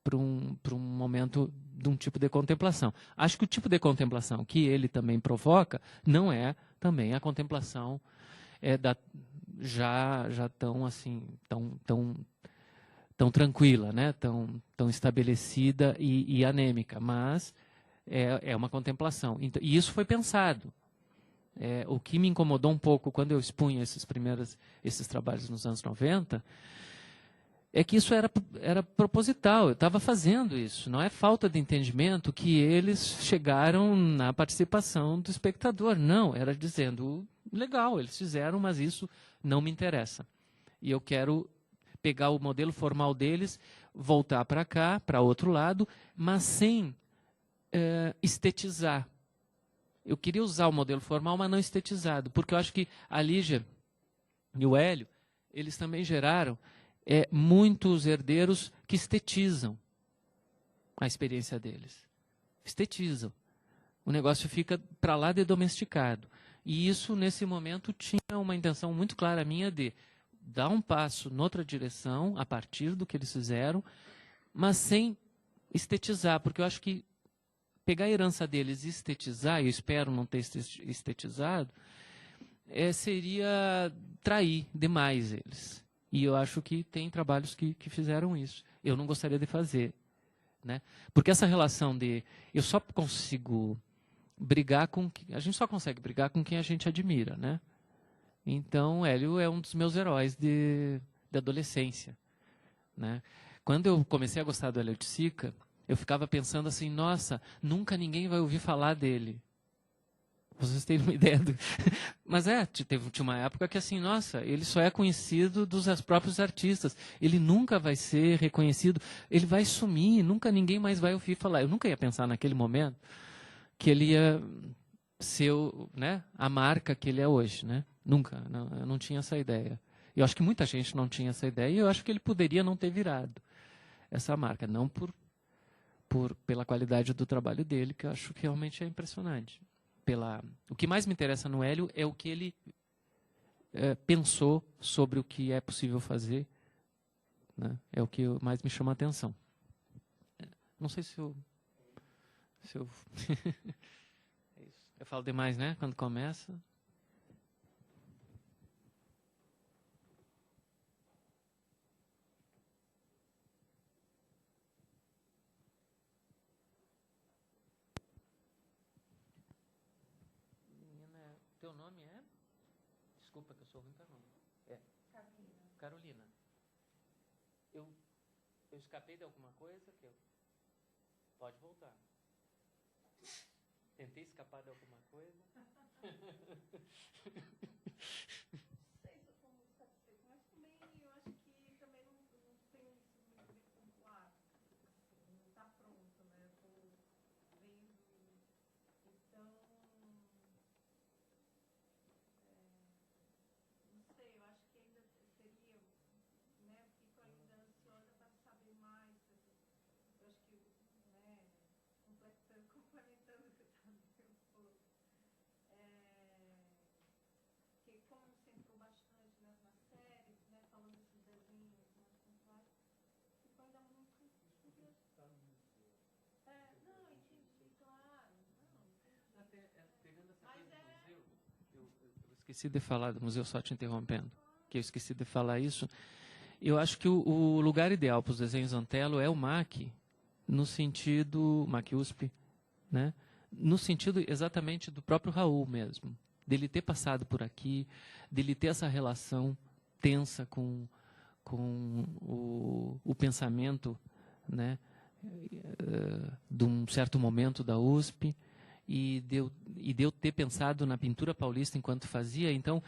para um momento de um tipo de contemplação. Acho que o tipo de contemplação que ele também provoca não é também a contemplação já tão assim, tão tranquila, né? tão estabelecida e anêmica, mas é uma contemplação. Então, e isso foi pensado. O que me incomodou um pouco quando eu expunha esses trabalhos nos anos 90 é que isso era proposital, eu estava fazendo isso. Não é falta de entendimento que eles chegaram na participação do espectador. Não, era dizendo, legal, eles fizeram, mas isso não me interessa. E eu quero pegar o modelo formal deles, voltar para cá, para outro lado, mas sem estetizar. Eu queria usar o modelo formal, mas não estetizado, porque eu acho que a Lígia e o Hélio, eles também geraram muitos herdeiros que estetizam a experiência deles. Estetizam. O negócio fica para lá de domesticado. E isso, nesse momento, tinha uma intenção muito clara minha de dar um passo noutra direção, a partir do que eles fizeram, mas sem estetizar, porque eu acho que pegar a herança deles e estetizar, e eu espero não ter estetizado, seria trair demais eles. E eu acho que tem trabalhos que fizeram isso. Eu não gostaria de fazer, né? Porque essa relação de eu só consigo brigar com a gente só consegue brigar com quem a gente admira, né? Então, Hélio é um dos meus heróis de adolescência, né? Quando eu comecei a gostar do Hélio de Sica, eu ficava pensando assim, nossa, nunca ninguém vai ouvir falar dele. Vocês têm uma ideia do... Mas tinha uma época que assim, nossa, ele só é conhecido dos próprios artistas. Ele nunca vai ser reconhecido, ele vai sumir, nunca ninguém mais vai ouvir falar. Eu nunca ia pensar naquele momento que ele ia ser né, a marca que ele é hoje, né? Nunca, não, eu não tinha essa ideia. Eu acho que muita gente não tinha essa ideia e eu acho que ele poderia não ter virado essa marca, não pela qualidade do trabalho dele, que eu acho que realmente é impressionante. O que mais me interessa no Hélio é o que ele pensou sobre o que é possível fazer, né? É o que mais me chama a atenção. Não sei se eu é isso. Eu falo demais, né? Quando começa. Teu nome é? Desculpa que eu sou ruim para nome. É. Carolina. Eu escapei de alguma coisa que eu... Pode voltar. Tentei escapar de alguma coisa. Sei se eu estou muito satisfeito, mas também eu acho que também não tenho isso muito bem claro. Não está pronto, né? Estou vendo. Então, não sei, eu acho que ainda seria, né? Fico ainda ansiosa para saber mais. Eu acho que, né? Complementando o que eu estava dizendo, porque como você entrou bastante nas séries, né? Falando desses desenhos mais pontuais, ficou ainda muito curioso. Não, entendi, claro. Não, entendi. Pegando essa coisa do museu, eu esqueci de falar do museu, só te interrompendo, que eu esqueci de falar isso. Eu acho que o lugar ideal para os desenhos Antelo é o MAC, no sentido, MAC USP, né? No sentido exatamente do próprio Raul mesmo, dele ter passado por aqui, dele ter essa relação tensa com o pensamento, né, de um certo momento da USP, e de eu ter pensado na pintura paulista enquanto fazia. Então,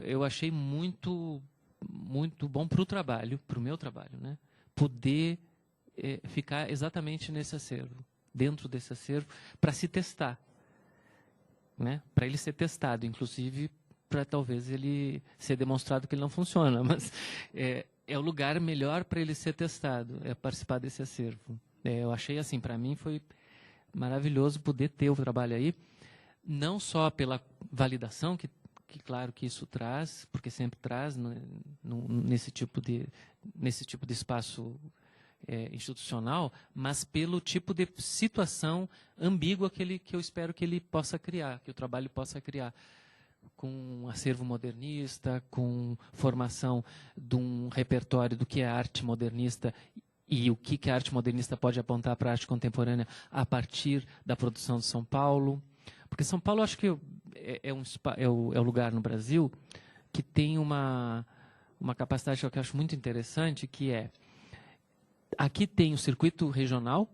eu achei muito bom para o trabalho, para o meu trabalho, né, poder ficar exatamente nesse acervo, dentro desse acervo, para se testar, né? Para ele ser testado, inclusive para talvez ele ser demonstrado que ele não funciona, mas é o lugar melhor para ele ser testado, é participar desse acervo. Eu achei assim, para mim foi maravilhoso poder ter o trabalho aí, não só pela validação que claro que isso traz, porque sempre traz nesse tipo de espaço institucional, mas pelo tipo de situação ambígua que eu espero que ele possa criar, que o trabalho possa criar, com um acervo modernista, com formação de um repertório do que é arte modernista e o que a arte modernista pode apontar para a arte contemporânea a partir da produção de São Paulo. Porque São Paulo, acho que é o lugar no Brasil que tem uma capacidade que eu acho muito interessante, que é, aqui tem o circuito regional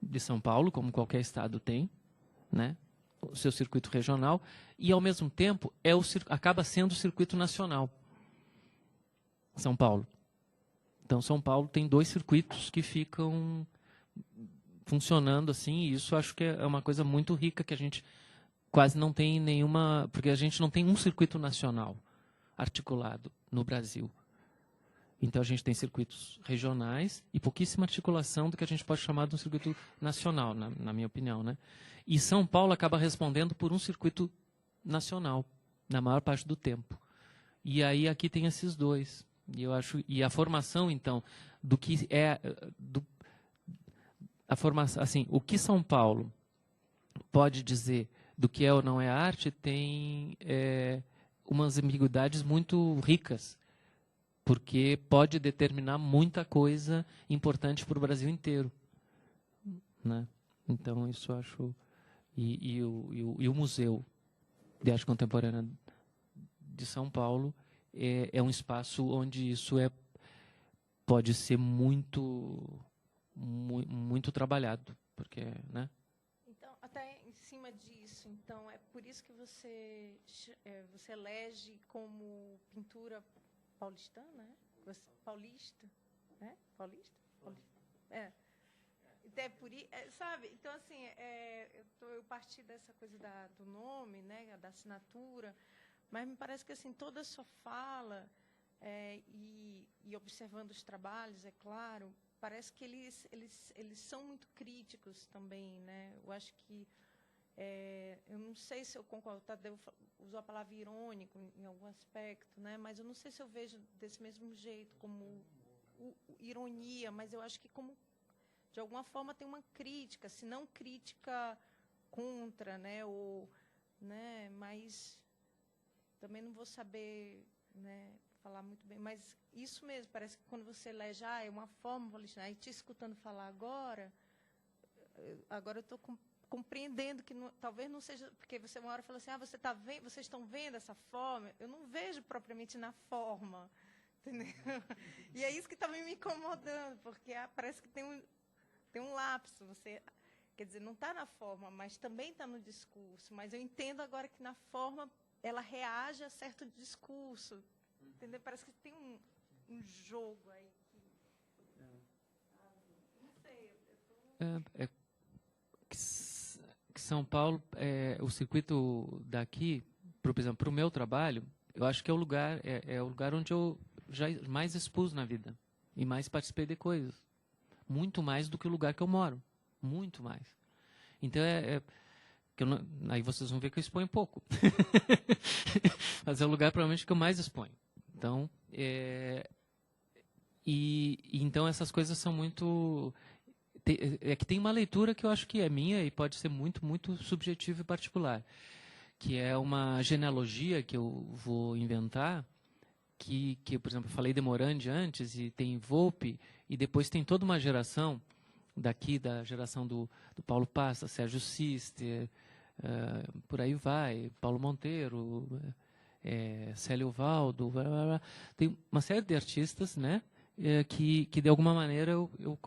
de São Paulo, como qualquer estado tem, né? O seu circuito regional, e ao mesmo tempo acaba sendo o circuito nacional. São Paulo. Então, São Paulo tem 2 circuitos que ficam funcionando assim, e isso acho que é uma coisa muito rica, que a gente quase não tem nenhuma, porque a gente não tem um circuito nacional articulado no Brasil. Então, a gente tem circuitos regionais e pouquíssima articulação do que a gente pode chamar de um circuito nacional, na minha opinião, né? E São Paulo acaba respondendo por um circuito nacional, na maior parte do tempo. E aí, aqui tem esses 2. E eu acho, e a formação, então, do que é... a formação, assim, o que São Paulo pode dizer do que é ou não é arte tem umas ambiguidades muito ricas, porque pode determinar muita coisa importante para o Brasil inteiro, né? Então, isso eu acho... E o Museu de Arte Contemporânea de São Paulo é um espaço onde isso pode ser muito trabalhado, porque, né? Então, até em cima disso, então, é por isso que você elege como pintura paulistana, né? Paulista, né? Paulista? É. Sabe? Então, assim, eu parti dessa coisa do nome, né? Da assinatura, mas me parece que, assim, toda a sua fala e observando os trabalhos, é claro, parece que eles são muito críticos também, né? Eu acho que eu não sei se eu concordo, Tadeu usou a palavra irônico em algum aspecto, né? Mas eu não sei se eu vejo desse mesmo jeito, como ironia, mas eu acho que como de alguma forma tem uma crítica, se não crítica contra, né? Ou, né? Mas também não vou saber, né, falar muito bem, mas isso mesmo, parece que quando você elege, é uma forma paulistana, aí te escutando falar agora eu estou compreendendo que talvez não seja, porque você uma hora falou assim, vocês estão vendo essa forma? Eu não vejo propriamente na forma, entendeu? E é isso que está me incomodando, porque parece que tem um lapso, quer dizer, não está na forma, mas também está no discurso, mas eu entendo agora que na forma ela reage a certo discurso, entendeu? Parece que tem um jogo aí. Não sei, Que São Paulo, o circuito daqui, por exemplo, para o meu trabalho, eu acho que é o lugar onde eu já mais expus na vida e mais participei de coisas. Muito mais do que o lugar que eu moro. Muito mais. Então, que aí vocês vão ver que eu exponho pouco. Mas é o lugar, provavelmente, que eu mais exponho. Então, então essas coisas são muito... que tem uma leitura que eu acho que é minha e pode ser muito, muito subjetiva e particular. Que é uma genealogia que eu vou inventar, que por exemplo, eu falei de Morandi antes, e tem Volpe, e depois tem toda uma geração, daqui, da geração do Paulo Pasta, Sérgio Sister, por aí vai, Paulo Monteiro, Célio Valdo, tem uma série de artistas, né, que de alguma maneira eu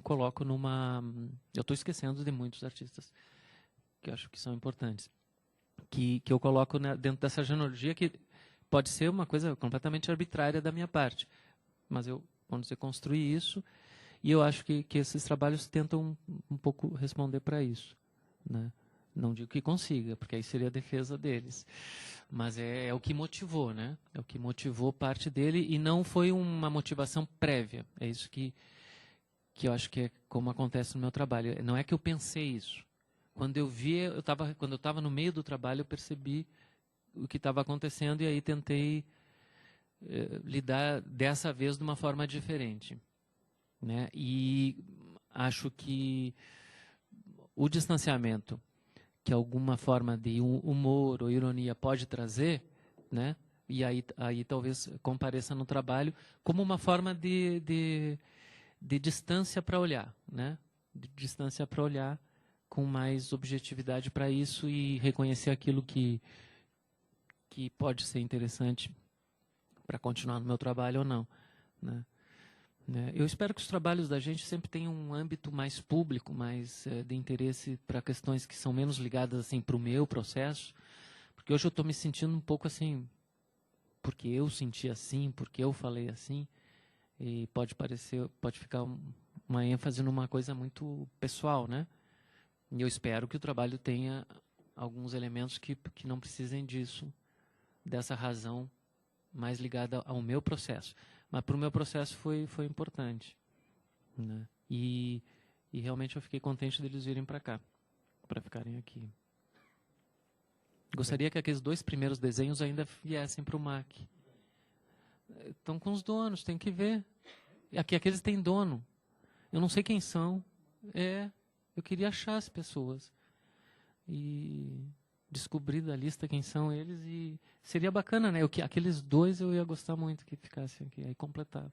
coloco numa... Eu estou esquecendo de muitos artistas que eu acho que são importantes, que eu coloco dentro dessa genealogia, que pode ser uma coisa completamente arbitrária da minha parte, mas quando você construir isso, e eu acho que esses trabalhos tentam um pouco responder para isso, né? Não digo que consiga, porque aí seria a defesa deles, mas é o que motivou, né? É o que motivou parte dele, e não foi uma motivação prévia. É isso que eu acho que é como acontece no meu trabalho. Não é que eu pensei isso. Quando eu quando eu estava no meio do trabalho, eu percebi o que estava acontecendo, e aí tentei lidar dessa vez de uma forma diferente, né? E acho que o distanciamento que alguma forma de humor ou ironia pode trazer, né? E aí talvez compareça no trabalho como uma forma de distância para olhar, né? De distância para olhar com mais objetividade para isso e reconhecer aquilo que pode ser interessante para continuar no meu trabalho ou não, né? Eu espero que os trabalhos da gente sempre tenham um âmbito mais público, mais de interesse para questões que são menos ligadas assim para o meu processo, porque hoje eu estou me sentindo um pouco assim, porque eu senti assim, porque eu falei assim, e pode ficar uma ênfase numa coisa muito pessoal, né? E eu espero que o trabalho tenha alguns elementos que não precisem disso, dessa razão mais ligada ao meu processo. Mas para o meu processo foi importante, né? E realmente eu fiquei contente deles virem para cá, para ficarem aqui. Gostaria que aqueles 2 primeiros desenhos ainda viessem para o MAC. Estão com os donos, tem que ver. Aqueles têm dono. Eu não sei quem são. Eu queria achar as pessoas. E descobrir da lista quem são eles e seria bacana, né? Aqueles dois eu ia gostar muito que ficassem aqui, aí completava.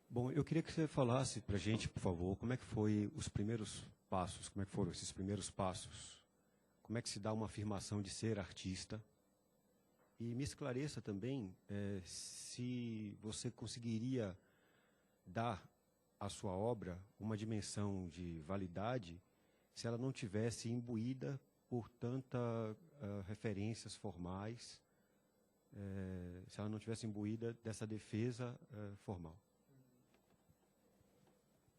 Bom, eu queria que você falasse para a gente, por favor, como é que foi os primeiros passos, como é que foram esses primeiros passos, como é que se dá uma afirmação de ser artista, e me esclareça também se você conseguiria dar à sua obra uma dimensão de validade se ela não tivesse imbuída por tantas referências formais, se ela não tivesse imbuída dessa defesa formal.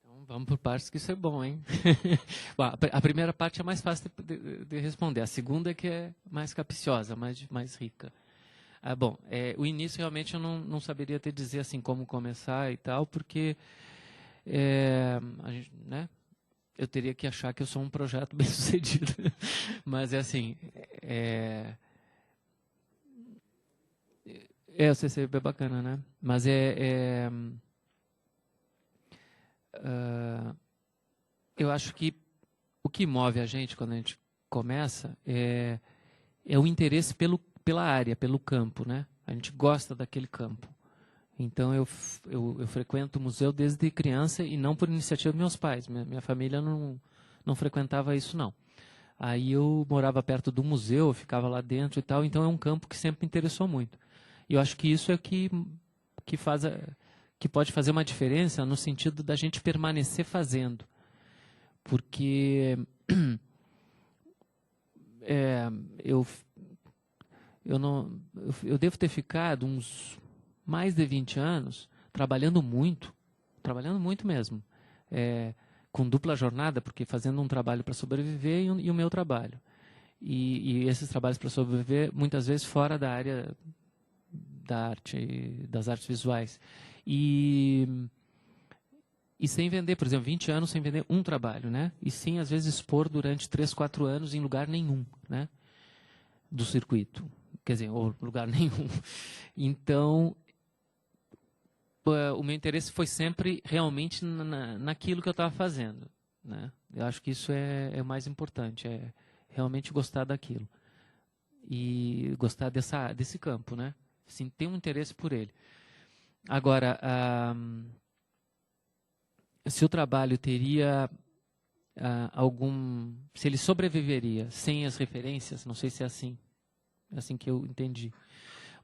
Então, vamos por partes, que isso é bom, hein? Bom, a primeira parte é mais fácil de responder. A segunda é que é mais capciosa, mais rica. Bom, o início realmente eu não saberia te dizer assim como começar e tal, porque a gente, né, eu teria que achar que eu sou um projeto bem sucedido. Mas é assim, o CCB é bacana, né? Mas eu acho que o que move a gente quando a gente começa é o interesse pela área, pelo campo, né? A gente gosta daquele campo. Então eu frequento o museu desde criança e não por iniciativa dos meus pais. Minha família não frequentava isso, não. Aí eu morava perto do museu, eu ficava lá dentro e tal, então é um campo que sempre me interessou muito. E eu acho que isso é que pode fazer uma diferença no sentido da gente permanecer fazendo. Porque eu devo ter ficado uns mais de 20 anos trabalhando muito mesmo, com dupla jornada, porque fazendo um trabalho para sobreviver e o meu trabalho. E esses trabalhos para sobreviver, muitas vezes fora da área da arte, das artes visuais. E sem vender, por exemplo, 20 anos sem vender um trabalho, né? E sim, às vezes, expor durante 3, 4 anos em lugar nenhum, né? Do circuito. Quer dizer, ou lugar nenhum. Então, o meu interesse foi sempre realmente naquilo que eu estava fazendo, né? Eu acho que isso é o mais importante, é realmente gostar daquilo. E gostar desse campo, né? Assim, ter um interesse por ele. Agora, se o trabalho teria se ele sobreviveria sem as referências, não sei se é assim que eu entendi,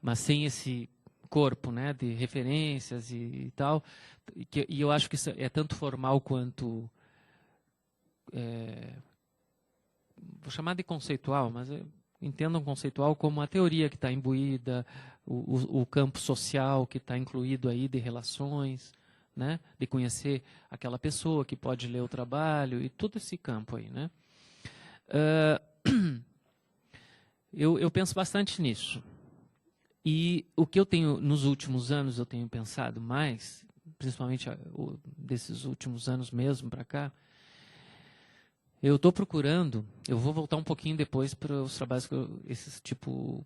mas sem esse corpo, né, de referências e tal, e eu acho que isso é tanto formal quanto vou chamar de conceitual, mas entendam conceitual como a teoria que está imbuída, o campo social que está incluído aí de relações, né, de conhecer aquela pessoa que pode ler o trabalho e todo esse campo aí, né? Eu penso bastante nisso. E o que eu tenho, nos últimos anos, eu tenho pensado mais, principalmente desses últimos anos mesmo para cá, eu estou procurando, eu vou voltar um pouquinho depois para os trabalhos, esses tipo,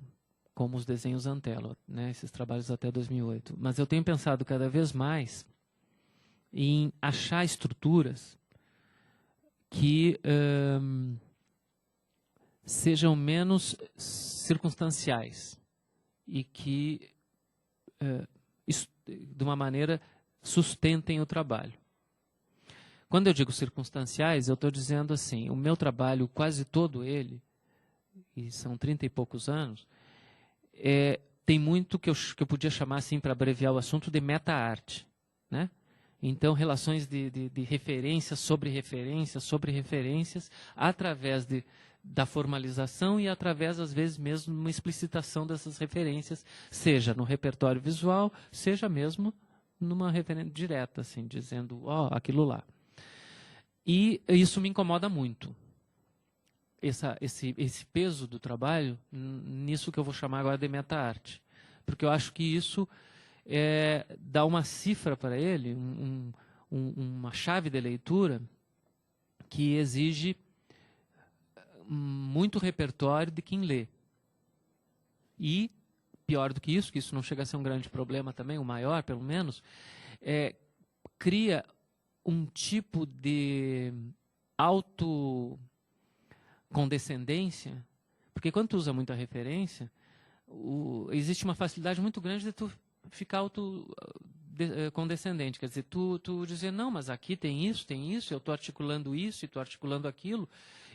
como os desenhos Antelo, né, esses trabalhos até 2008. Mas eu tenho pensado cada vez mais em achar estruturas que sejam menos circunstanciais e que, de uma maneira, sustentem o trabalho. Quando eu digo circunstanciais, eu estou dizendo assim, o meu trabalho, quase todo ele, e são 30 e poucos anos, tem muito que eu podia chamar, assim, para abreviar o assunto, de meta-arte, né? Então, relações de referências sobre referências, através da formalização e através, às vezes, mesmo de uma explicitação dessas referências, seja no repertório visual, seja mesmo numa referência direta, assim, dizendo, aquilo lá. E isso me incomoda muito. Esse peso do trabalho, nisso que eu vou chamar agora de meta-arte. Porque eu acho que isso dá uma cifra para ele, uma chave de leitura que exige muito repertório de quem lê. E, pior do que isso não chega a ser um grande problema também, o maior pelo menos, cria um tipo de autocondescendência, porque quando tu usa muita referência, existe uma facilidade muito grande de tu ficar condescendente, quer dizer, tu dizer, não, mas aqui tem isso, eu estou articulando isso e estou articulando aquilo,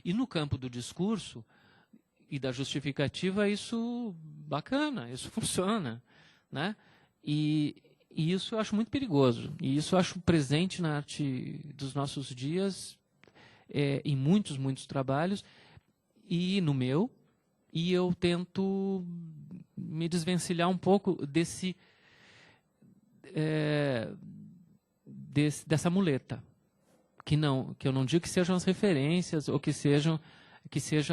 e no campo do discurso e da justificativa, isso bacana, isso funciona, né? E isso eu acho muito perigoso, e isso eu acho presente na arte dos nossos dias, em muitos, muitos trabalhos, e no meu, e eu tento me desvencilhar um pouco dessa muleta, que eu não digo que sejam as referências ou que seja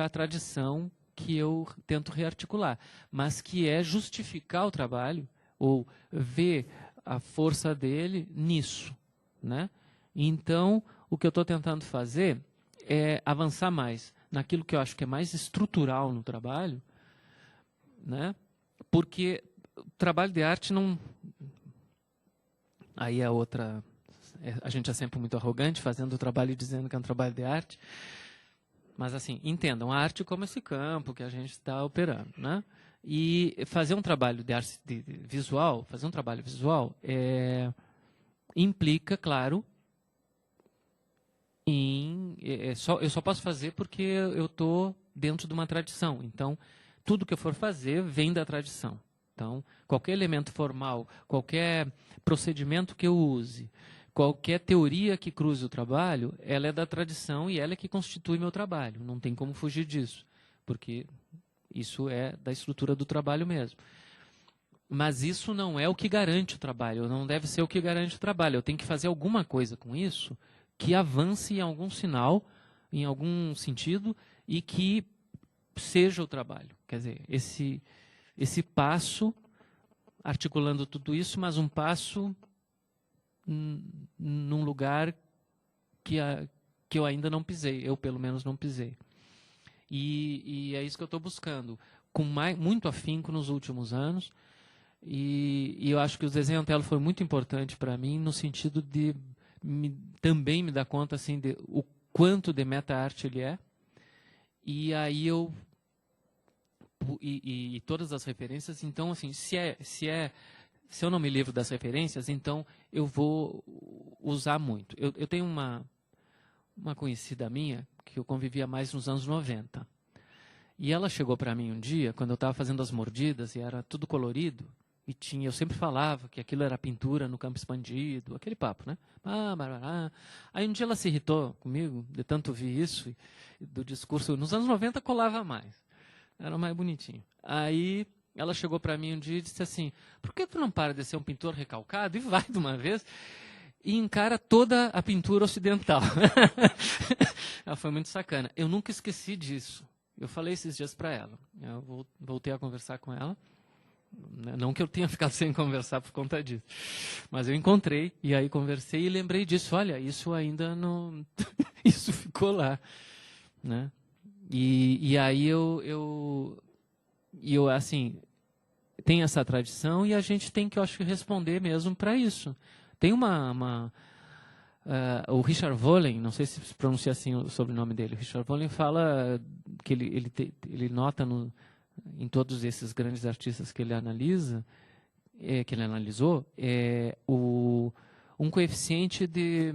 a tradição que eu tento rearticular, mas que é justificar o trabalho ou ver a força dele nisso, né? Então, o que eu estou tentando fazer é avançar mais naquilo que eu acho que é mais estrutural no trabalho, né? Porque o trabalho de arte não... Aí é outra... A gente é sempre muito arrogante fazendo o trabalho e dizendo que é um trabalho de arte. Mas, assim, entendam, a arte como esse campo que a gente está operando, né? E fazer um trabalho de arte visual, implica, claro, eu só posso fazer porque eu estou dentro de uma tradição. Então, tudo que eu for fazer vem da tradição. Então, qualquer elemento formal, qualquer procedimento que eu use, qualquer teoria que cruze o trabalho, ela é da tradição e ela é que constitui meu trabalho. Não tem como fugir disso, porque isso é da estrutura do trabalho mesmo. Mas isso não é o que garante o trabalho, não deve ser o que garante o trabalho. Eu tenho que fazer alguma coisa com isso que avance em algum sinal, em algum sentido, e que seja o trabalho. Quer dizer, esse passo, articulando tudo isso, mas um passo num lugar que eu ainda não pisei, eu pelo menos não pisei. E é isso que eu estou buscando, com muito afinco nos últimos anos, e eu acho que o desenho Antelo foi muito importante para mim, no sentido de também me dar conta assim, de o quanto de meta-arte ele é, e aí e todas as referências, então, assim, se eu não me livro das referências, então eu vou usar muito. Eu tenho uma conhecida minha, que eu convivia mais nos anos 90, e ela chegou para mim um dia, quando eu estava fazendo as mordidas, e era tudo colorido, e eu sempre falava que aquilo era pintura no campo expandido, aquele papo, né? Aí um dia ela se irritou comigo, de tanto ouvir isso, do discurso, nos anos 90 colava mais, era mais bonitinho. Aí ela chegou para mim um dia e disse assim, por que tu não para de ser um pintor recalcado e vai de uma vez e encara toda a pintura ocidental? Ela foi muito sacana. Eu nunca esqueci disso. Eu falei esses dias para ela. Eu voltei a conversar com ela. Não que eu tenha ficado sem conversar por conta disso. Mas eu encontrei, e aí conversei e lembrei disso. Olha, isso ainda não... isso ficou lá. Né? E aí eu assim, tem essa tradição e a gente tem que, eu acho, responder mesmo para isso. Tem o Richard Wollen, não sei se pronuncia assim o sobrenome dele, o Richard Wollen fala que ele nota em todos esses grandes artistas que ele analisa, que ele analisou, um coeficiente de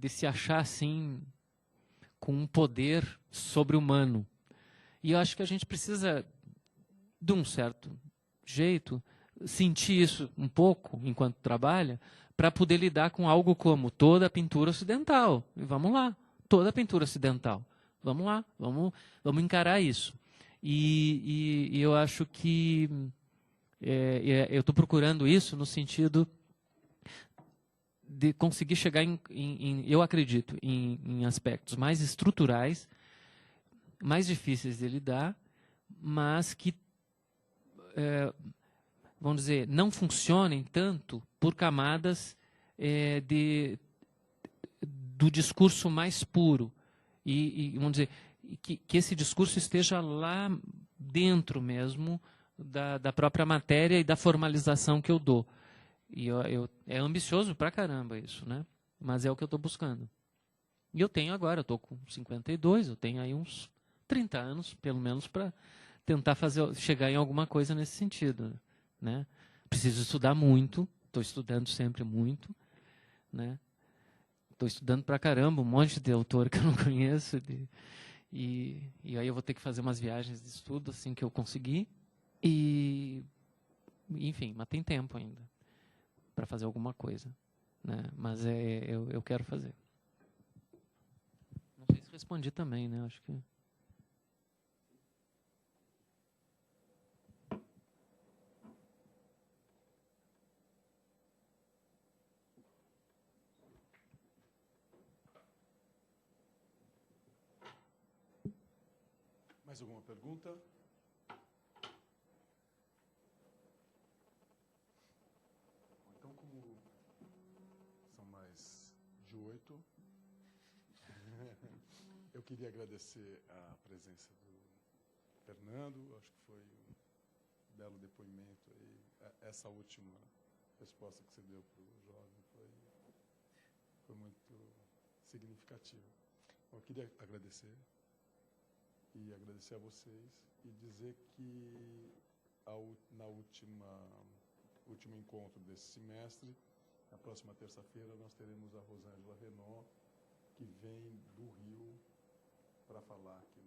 se achar assim com um poder sobre-humano. E eu acho que a gente precisa, de um certo jeito, sentir isso um pouco enquanto trabalha, para poder lidar com algo como toda a pintura ocidental. E vamos lá, toda a pintura ocidental. Vamos lá, vamos encarar isso. E eu acho que eu estou procurando isso no sentido de conseguir chegar eu acredito, em aspectos mais estruturais, mais difíceis de lidar, mas que, vamos dizer, não funcionem tanto por camadas do discurso mais puro. E vamos dizer, que esse discurso esteja lá dentro mesmo da própria matéria e da formalização que eu dou. E é ambicioso pra caramba isso, né? Mas é o que eu estou buscando. E eu tenho agora, eu estou com 52, eu tenho aí uns 30 anos, pelo menos, para tentar chegar em alguma coisa nesse sentido, né? Preciso estudar muito, estou estudando sempre muito, né? Estou estudando pra caramba, um monte de autor que eu não conheço, e aí eu vou ter que fazer umas viagens de estudo assim que eu conseguir, enfim, mas tem tempo ainda para fazer alguma coisa, né? Mas eu quero fazer. Não sei se respondi também, né? Acho que... Mais alguma pergunta? Então, como são mais de 8, eu queria agradecer a presença do Fernando. Acho que foi um belo depoimento aí. Essa última resposta que você deu para o jovem foi muito significativa. Eu queria agradecer. E agradecer a vocês e dizer que na último encontro desse semestre, na próxima terça-feira, nós teremos a Rosângela Renault, que vem do Rio para falar aqui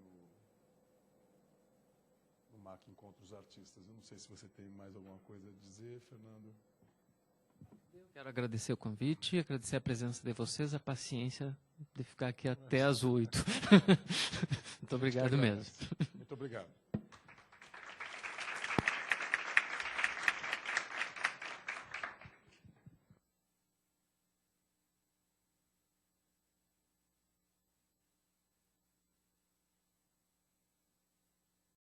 no MAC Encontros Artistas. Eu não sei se você tem mais alguma coisa a dizer, Fernando. Eu quero agradecer o convite, agradecer a presença de vocês, a paciência de ficar aqui até às 8. Muito obrigado mesmo. Muito obrigado.